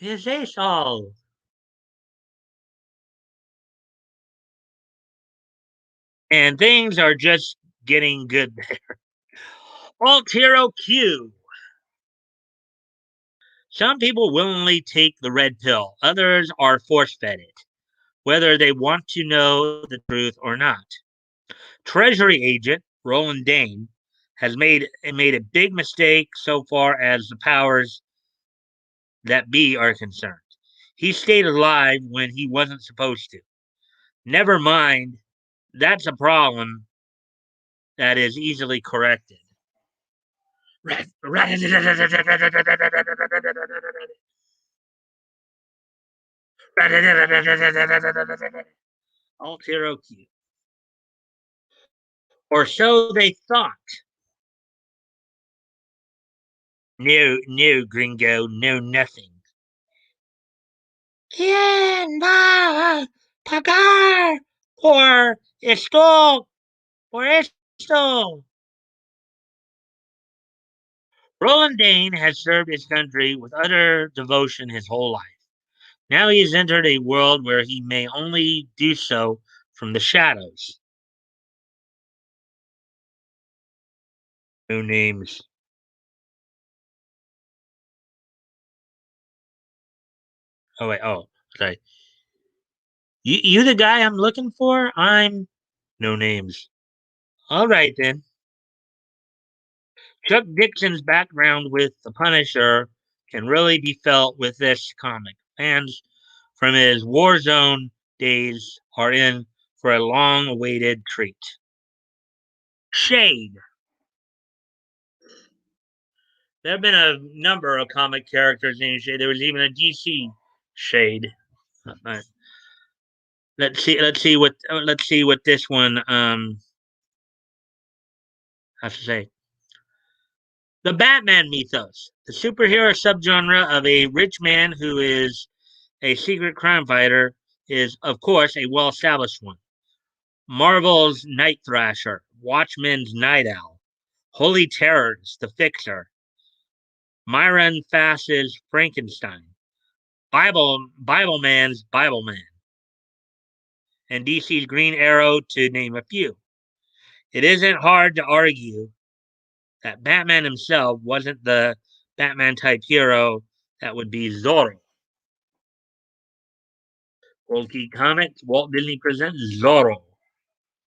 is this all? And things are just getting good. Alt Hero Q. Some people willingly take the red pill, others are force fed it, whether they want to know the truth or not. Treasury agent Roland Dane has made a big mistake so far as the powers that be are concerned. He stayed alive when he wasn't supposed to. Never mind, that's a problem that is easily corrected. Alt Hero Q. Or so they thought. No, no, gringo, no, nothing. ¿Quién va a pagar por esto? Por esto? Roland Dane has served his country with utter devotion his whole life. Now he has entered a world where he may only do so from the shadows. No names. Oh wait. Oh, sorry. You the guy I'm looking for? I'm no names. All right then. Chuck Dixon's background with the Punisher can really be felt with this comic. Fans from his Warzone days are in for a long-awaited treat. Shade. There have been a number of comic characters named Shade. There was even a DC Shade. Uh, let's see what this one has to say. The Batman mythos, the superhero subgenre of a rich man who is a secret crime fighter, is of course a well-established one. Marvel's Night Thrasher, Watchmen's Night Owl, Holy Terrors, The Fixer, Myron Fass's Frankenstein, Bible Man's Bible Man, and DC's Green Arrow, to name a few. It isn't hard to argue that Batman himself wasn't the Batman type hero that would be Zorro. World Key Comics, Walt Disney presents Zorro.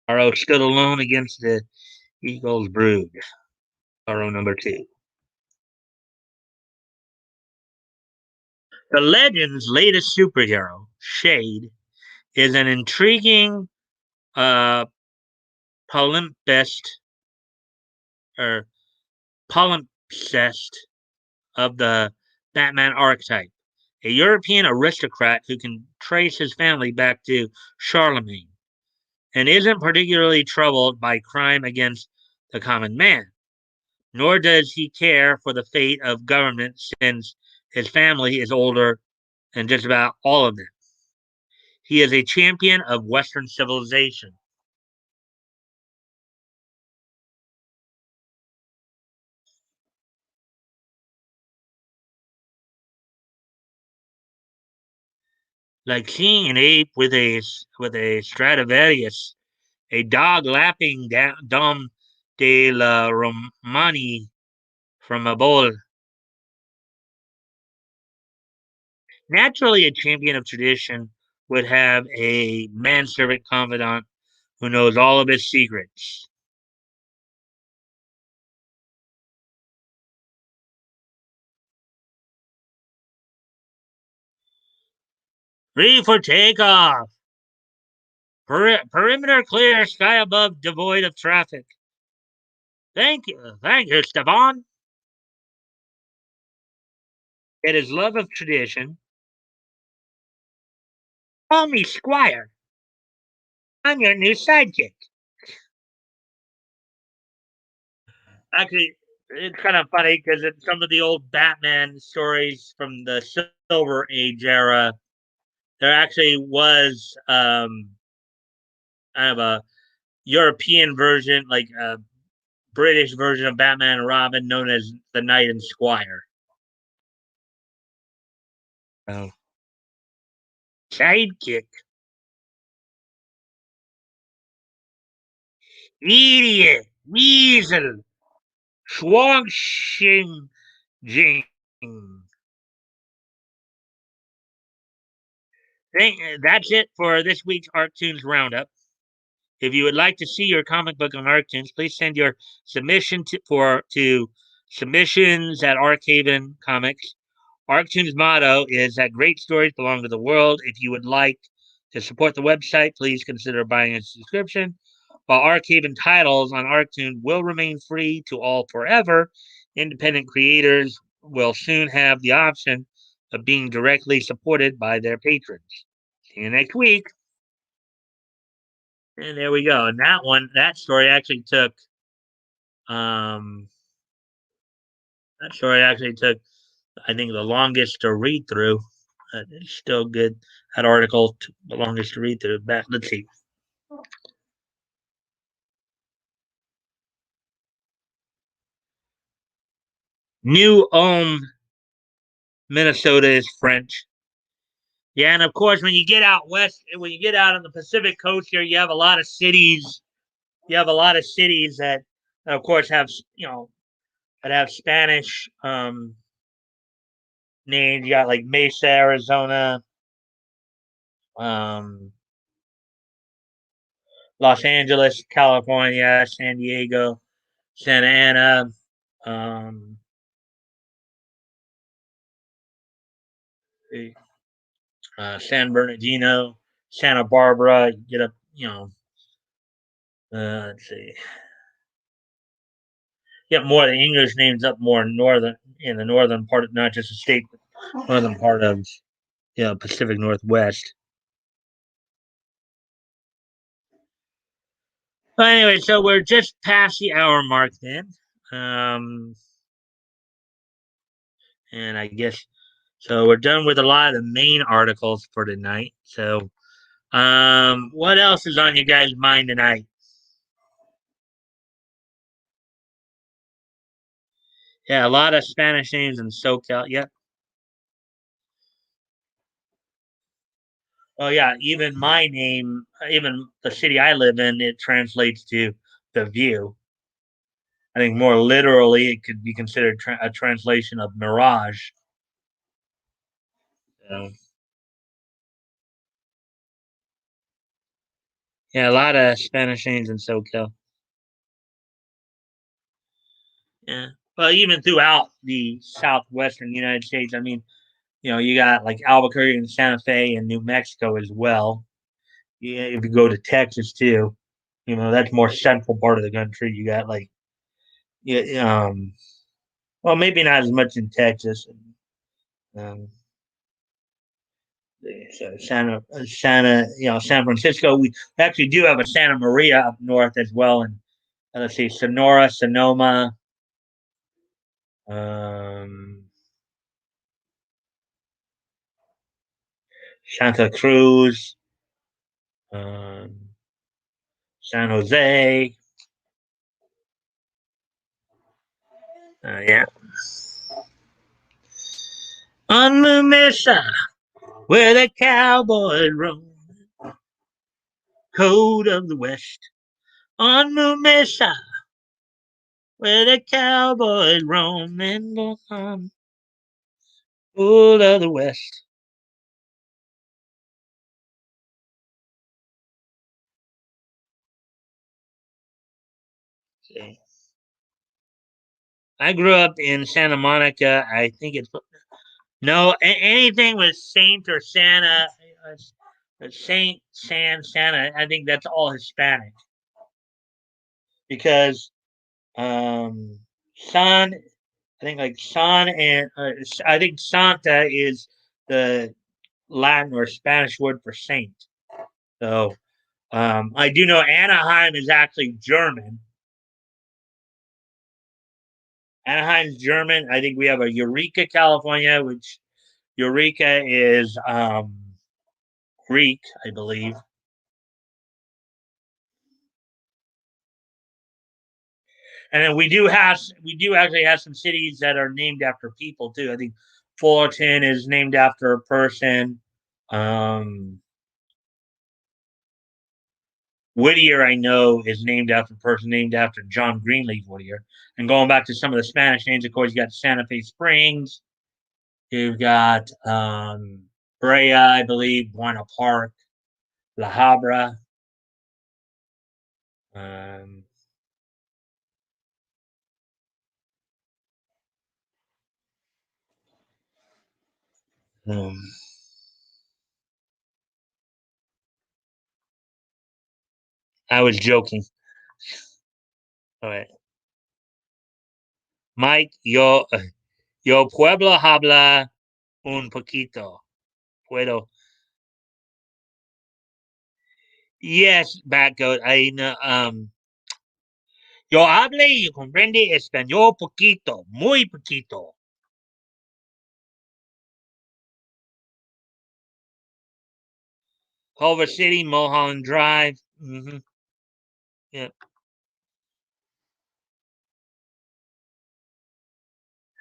Zorro stood alone against the Eagle's brood. Zorro number 2. The Legend's latest superhero, Shade, is an intriguing uh, palimpsest or palimpsest of the Batman archetype, a European aristocrat who can trace his family back to Charlemagne and isn't particularly troubled by crime against the common man, nor does he care for the fate of government since his family is older than just about all of them. He is a champion of Western civilization. Like seeing an ape with a Stradivarius, a dog lapping Dom de la Romani from a bowl. Naturally, a champion of tradition would have a manservant confidant who knows all of his secrets. Ready for takeoff. Perimeter clear, sky above devoid of traffic. Thank you, Stefan. It is love of tradition. Call me Squire. I'm your new sidekick. Actually, it's kind of funny because in some of the old Batman stories from the Silver Age era, there actually was kind of a European version, like a British version of Batman and Robin, known as the Knight and Squire. Oh. Sidekick. Idiot. Weasel. Schwangshing Jing. That's it for this week's ArcTunes Roundup. If you would like to see your comic book on ArcTunes, please send your submission to submissions at Archaven Comics. ArcTunes' motto is that great stories belong to the world. If you would like to support the website, please consider buying a subscription. While Archaven titles on ArcTunes will remain free to all forever, independent creators will soon have the option of being directly supported by their patrons. See you next week. And there we go. And that story actually took, um, that story actually took, I think, the longest to read through. It's still good. That article, the longest to read through. Let's see. New Ulm, Minnesota is French. Yeah, and of course, when you get out west, when you get out on the Pacific coast here, you have a lot of cities. You have a lot of cities that, of course, have that have Spanish names. You got like Mesa, Arizona, um, Los Angeles, California, San Diego, Santa Ana, um, San Bernardino, Santa Barbara. You get up, let's see, get more of the English names up more northern, in the northern part of not just the state, but northern part of Pacific Northwest. But anyway, so we're just past the hour mark then. Um, and I guess so we're done with a lot of the main articles for tonight. So what else is on your guys' mind tonight? Yeah, a lot of Spanish names in SoCal. Yeah. Oh yeah, even my name, even the city I live in, it translates to the view. I think more literally, it could be considered a translation of mirage. So, yeah, a lot of Spanish names in SoCal. Yeah. Well, even throughout the southwestern United States, I mean, you got like Albuquerque and Santa Fe and New Mexico as well. Yeah, if you go to Texas too, that's more central part of the country. You got like, yeah, well, maybe not as much in Texas. Um, so San Francisco. We actually do have a Santa Maria up north as well, and let's see, Sonora, Sonoma, um, Santa Cruz, um, San Jose. Yeah. On the mesa where the cowboys roam, cold of the west. On the mesa where the cowboys roam and the cold of the west. See. I grew up in Santa Monica. I think it's no anything with Saint or Santa, Saint, Santa. I think that's all Hispanic because San. I think like San and I think Santa is the Latin or Spanish word for saint. So I do know Anaheim is actually German. Anaheim's German. I think we have a Eureka, California, which Eureka is Greek, I believe. And then we do actually have some cities that are named after people too. I think Fullerton is named after a person. Um, Whittier, I know, is named after a person named after John Greenleaf Whittier. And going back to some of the Spanish names, of course, you got Santa Fe Springs. You've got Brea, I believe, Buena Park, La Habra. Um, um, I was joking. All right. Mike, yo pueblo habla un poquito. Puedo. Yes, Batgoat. I know. Yo hable y comprende español poquito, muy poquito. Culver City, Mulholland Drive. Mm-hmm. Yeah.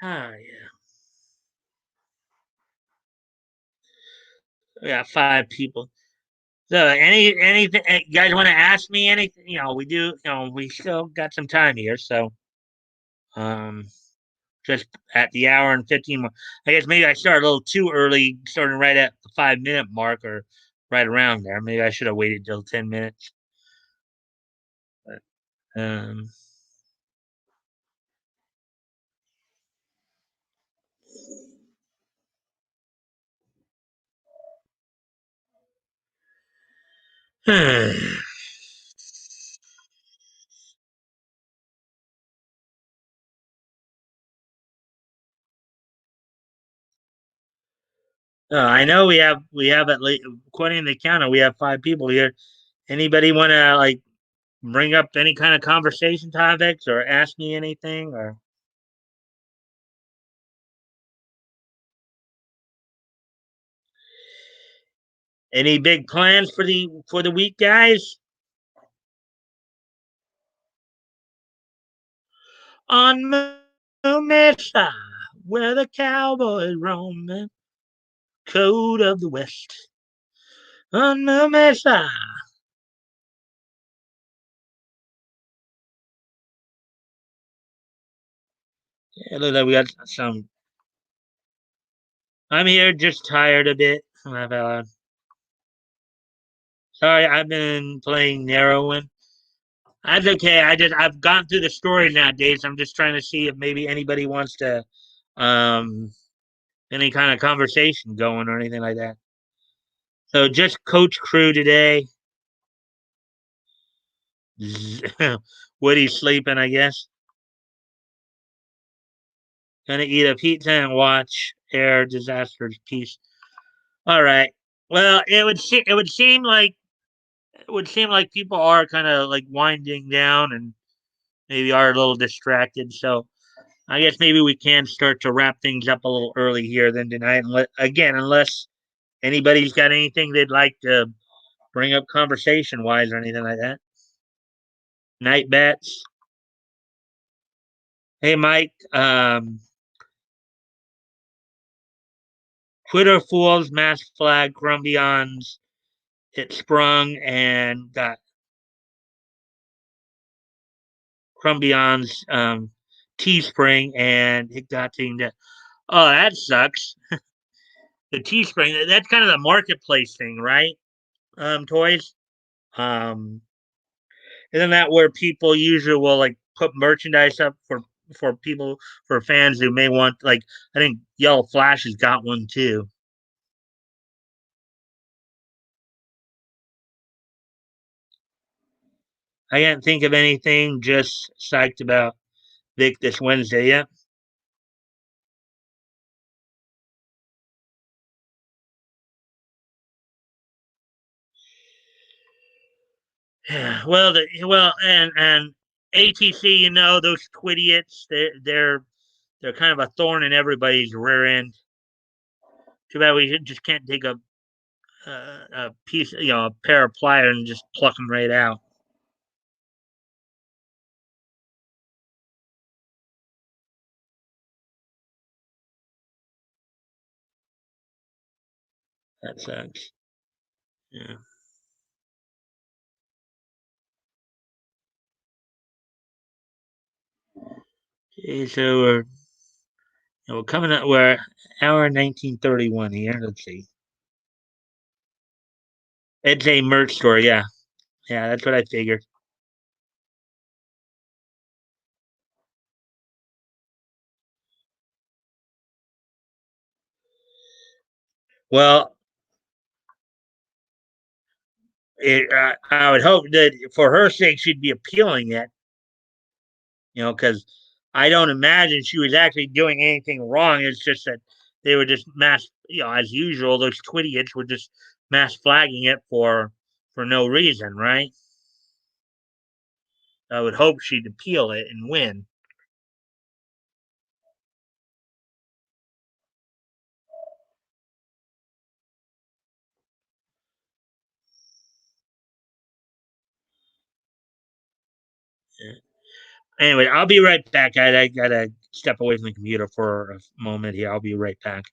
Ah, yeah. We got 5 people. So, anything you guys want to ask me? Anything? We do. We still got some time here. So, um, just at the hour and 15 more. I guess maybe I started a little too early, starting right at the 5 minute mark or right around there. Maybe I should have waited till 10 minutes. But, um, I know we have at least, according to the counter, we have 5 people here. Anybody want to like bring up any kind of conversation topics or ask me anything or any big plans for the week, guys? On Moon Mesa, where the cowboys roam, code of the West. On Moon Mesa. Yeah, look like we got some. I'm here, just tired a bit. Sorry, I've been playing Narrowin. That's okay. I've gone through the story nowadays. I'm just trying to see if maybe anybody wants to um any kind of conversation going or anything like that. So just coach crew today. Woody's sleeping, I guess. Gonna eat a pizza and watch Air Disasters piece. All right. Well, it would seem like people are kind of like winding down and maybe are a little distracted. So I guess maybe we can start to wrap things up a little early here than tonight. Again, unless anybody's got anything they'd like to bring up conversation wise or anything like that. Night bets. Hey, Mike. Twitter fools, mask flag, Grumbions. It sprung and got Grumbions Teespring and it got teamed up. Oh, that sucks. The Teespring. That's kind of the marketplace thing, right? Toys. Um, Isn't that where people usually will like put merchandise up for people for fans who may want like I think Yellow Flash has got one too. I can't think of anything. Just psyched about Vic this Wednesday. Yeah. Yeah. And ATC, those twidiots, they're kind of a thorn in everybody's rear end. Too bad we just can't take a piece, a pair of pliers and just pluck them right out. That sucks. Yeah. Okay, so we're coming up. We're hour 1931 here. Let's see. It's a merch store. Yeah, yeah, that's what I figured. Well, I would hope that for her sake she'd be appealing it. Because I don't imagine she was actually doing anything wrong. It's just that they were just as usual. Those twidiots were just mass flagging it for no reason, right? I would hope she'd appeal it and win. Yeah. Anyway, I'll be right back. I gotta step away from the computer for a moment here. I'll be right back.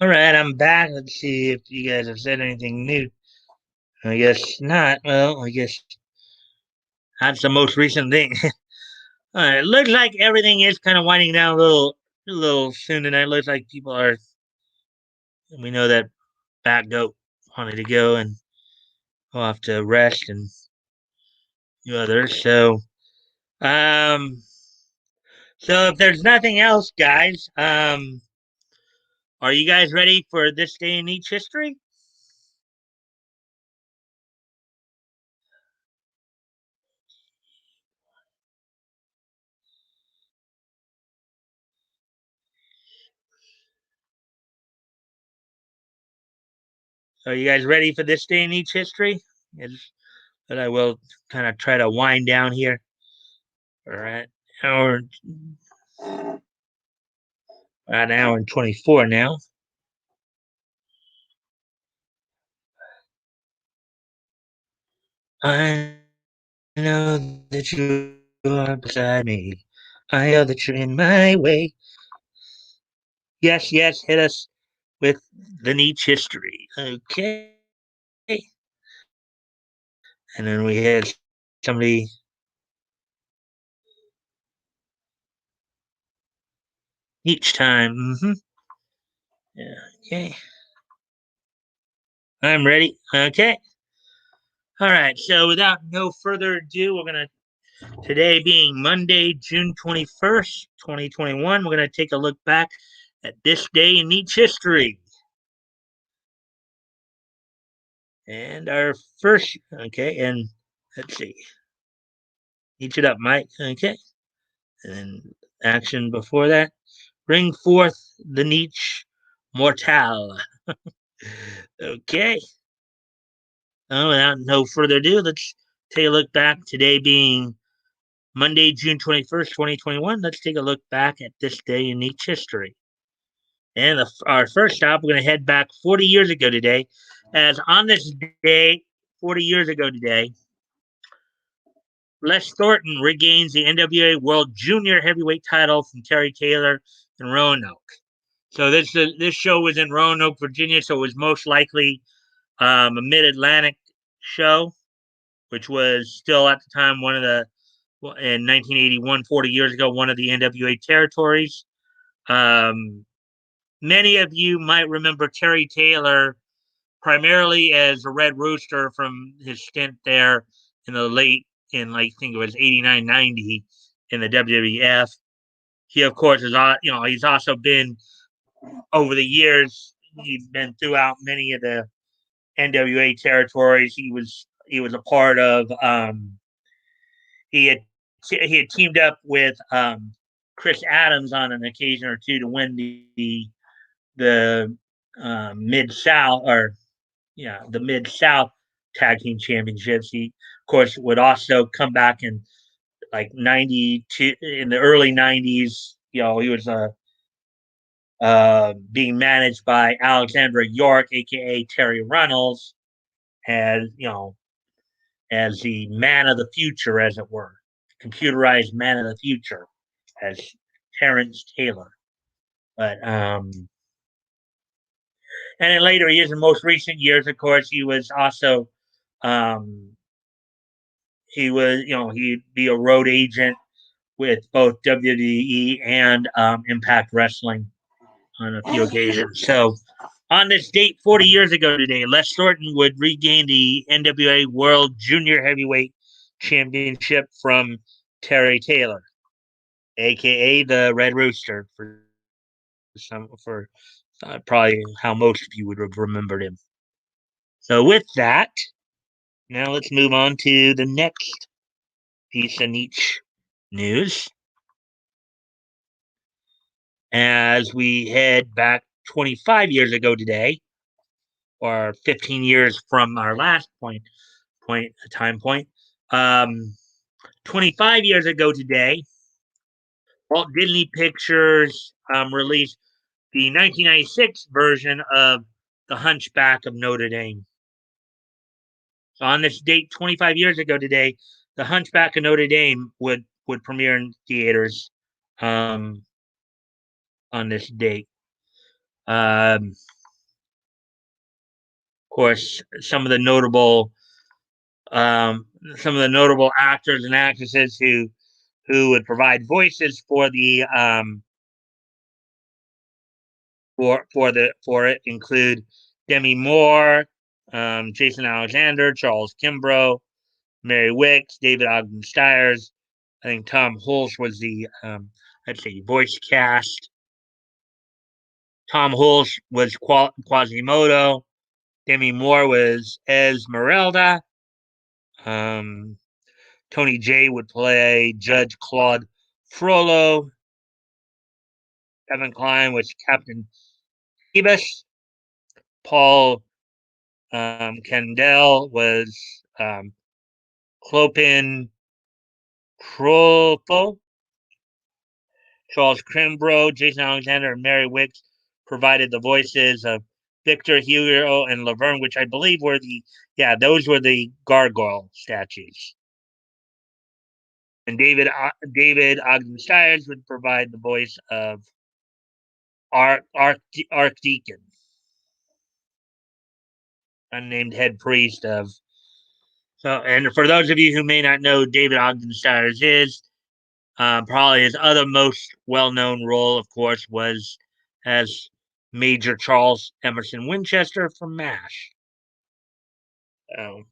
All right, I'm back. Let's see if you guys have said anything new. I guess not. Well, I guess that's the most recent thing. All right, looks like everything is kind of winding down a little soon tonight. Looks like people are. We know that Back Goat wanted to go and we'll have to rest and do others. Um, so if there's nothing else, guys, are you guys ready for this day in each history? Are you guys ready for this day in each history? Yes, but I will kind of try to wind down here. All right, hour, about an hour and 24 now. I know that you are beside me. I know that you're in my way. Yes, yes, hit us with the niche history. Okay. And then we had somebody each time. Yeah, okay. I'm ready. Okay. All right. So without no further ado, we're going to, today being Monday, June 21st, 2021, we're going to take a look back at this day in each history. And our first, okay, and let's see. Each it up, Mike. Okay. And then action before that. Bring forth the niche mortal. Okay. Without no further ado, let's take a look back. Today being Monday, June 21st, 2021. Let's take a look back at this day in each history. And our first stop, we're going to head back 40 years ago today. As on this day, 40 years ago today, Les Thornton regains the NWA World Junior Heavyweight title from Terry Taylor in Roanoke. So this show was in Roanoke, Virginia, so it was most likely a Mid-Atlantic show, which was still at the time one of the in 1981, 40 years ago, one of the NWA territories. Um, Many of you might remember Terry Taylor primarily as a Red Rooster from his stint there in the late, in like, I think it was 89, 90 in the WWF. He, of course, is, he's also been over the years, he's been throughout many of the NWA territories. He was a part of, he had he had teamed up with Chris Adams on an occasion or two to win the Mid South, or yeah, the Mid South Tag Team Championships. He, of course, would also come back in like 92, in the early 90s. He was being managed by Alexandra York, aka Terry Reynolds, as as the man of the future, as it were, computerized man of the future, as Terrence Taylor. But and in later years, in most recent years, of course, he was also um, he'd be a road agent with both WWE and Impact Wrestling on a few occasions. So on this date, 40 years ago today, Les Thornton would regain the NWA World Junior Heavyweight Championship from Terry Taylor, aka the Red Rooster, for probably how most of you would have remembered him. So with that, now let's move on to the next piece of niche news. As we head back 25 years ago today, or 15 years from our last time point. Um, 25 years ago today, Walt Disney Pictures released the 1996 version of The Hunchback of Notre Dame. So on this date, 25 years ago today, The Hunchback of Notre Dame would premiere in theaters um, on this date. Of course, um, some of the notable actors and actresses who would provide voices for the for it include Demi Moore, Jason Alexander, Charles Kimbrough, Mary Wicks, David Ogden Stiers. I think Tom Hulse was the I'd say voice cast. Tom Hulse was Quasimodo. Demi Moore was Esmeralda. Um, Tony Jay would play Judge Claude Frollo. Kevin Kline was Captain Phoebus. Paul Kendall was Clopin Crofo. Charles Kimbrough, Jason Alexander, and Mary Wicks provided the voices of Victor, Hugo, and Laverne, which I believe were those were the gargoyle statues. And David Ogden Stiers would provide the voice of Archdeacon, unnamed head priest of. So, and for those of you who may not know, David Ogden Stiers is probably his other most well-known role, of course, was as Major Charles Emerson Winchester from MASH. So,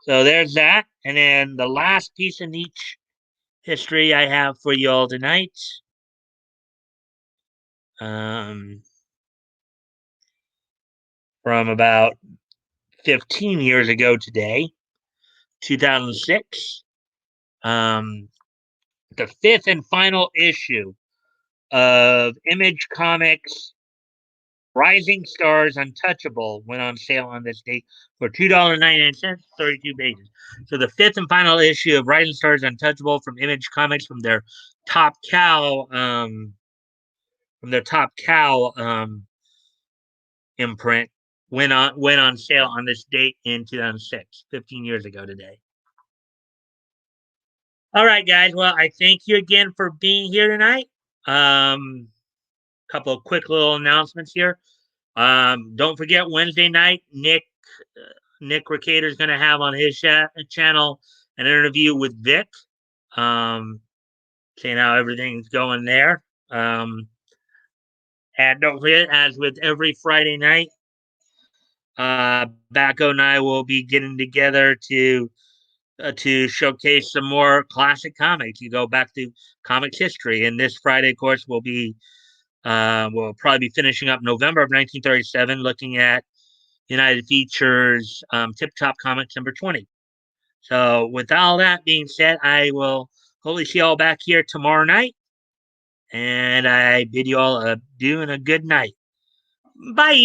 so there's that, and then the last piece of niche history I have for you all tonight. From about 15 years ago today, 2006, the fifth and final issue of Image Comics Rising Stars Untouchable went on sale on this date for $2.99, 32 pages. So the fifth and final issue of Rising Stars Untouchable from Image Comics from their Top Cow imprint went on sale on this date in 2006, 15 years ago today. All right, guys. Well, I thank you again for being here tonight. Couple of quick little announcements here. Don't forget Wednesday night, Nick Ricader is going to have on his channel an interview with Vic, saying how everything's going there. And don't forget, as with every Friday night, Backo and I will be getting together to showcase some more classic comics. You go back to comics history, and this Friday, of course, we'll probably be finishing up November of 1937, looking at United Features Tip Top Comics number 20. So, with all that being said, I will hopefully see you all back here tomorrow night. And I bid you all adieu and a good night. Bye.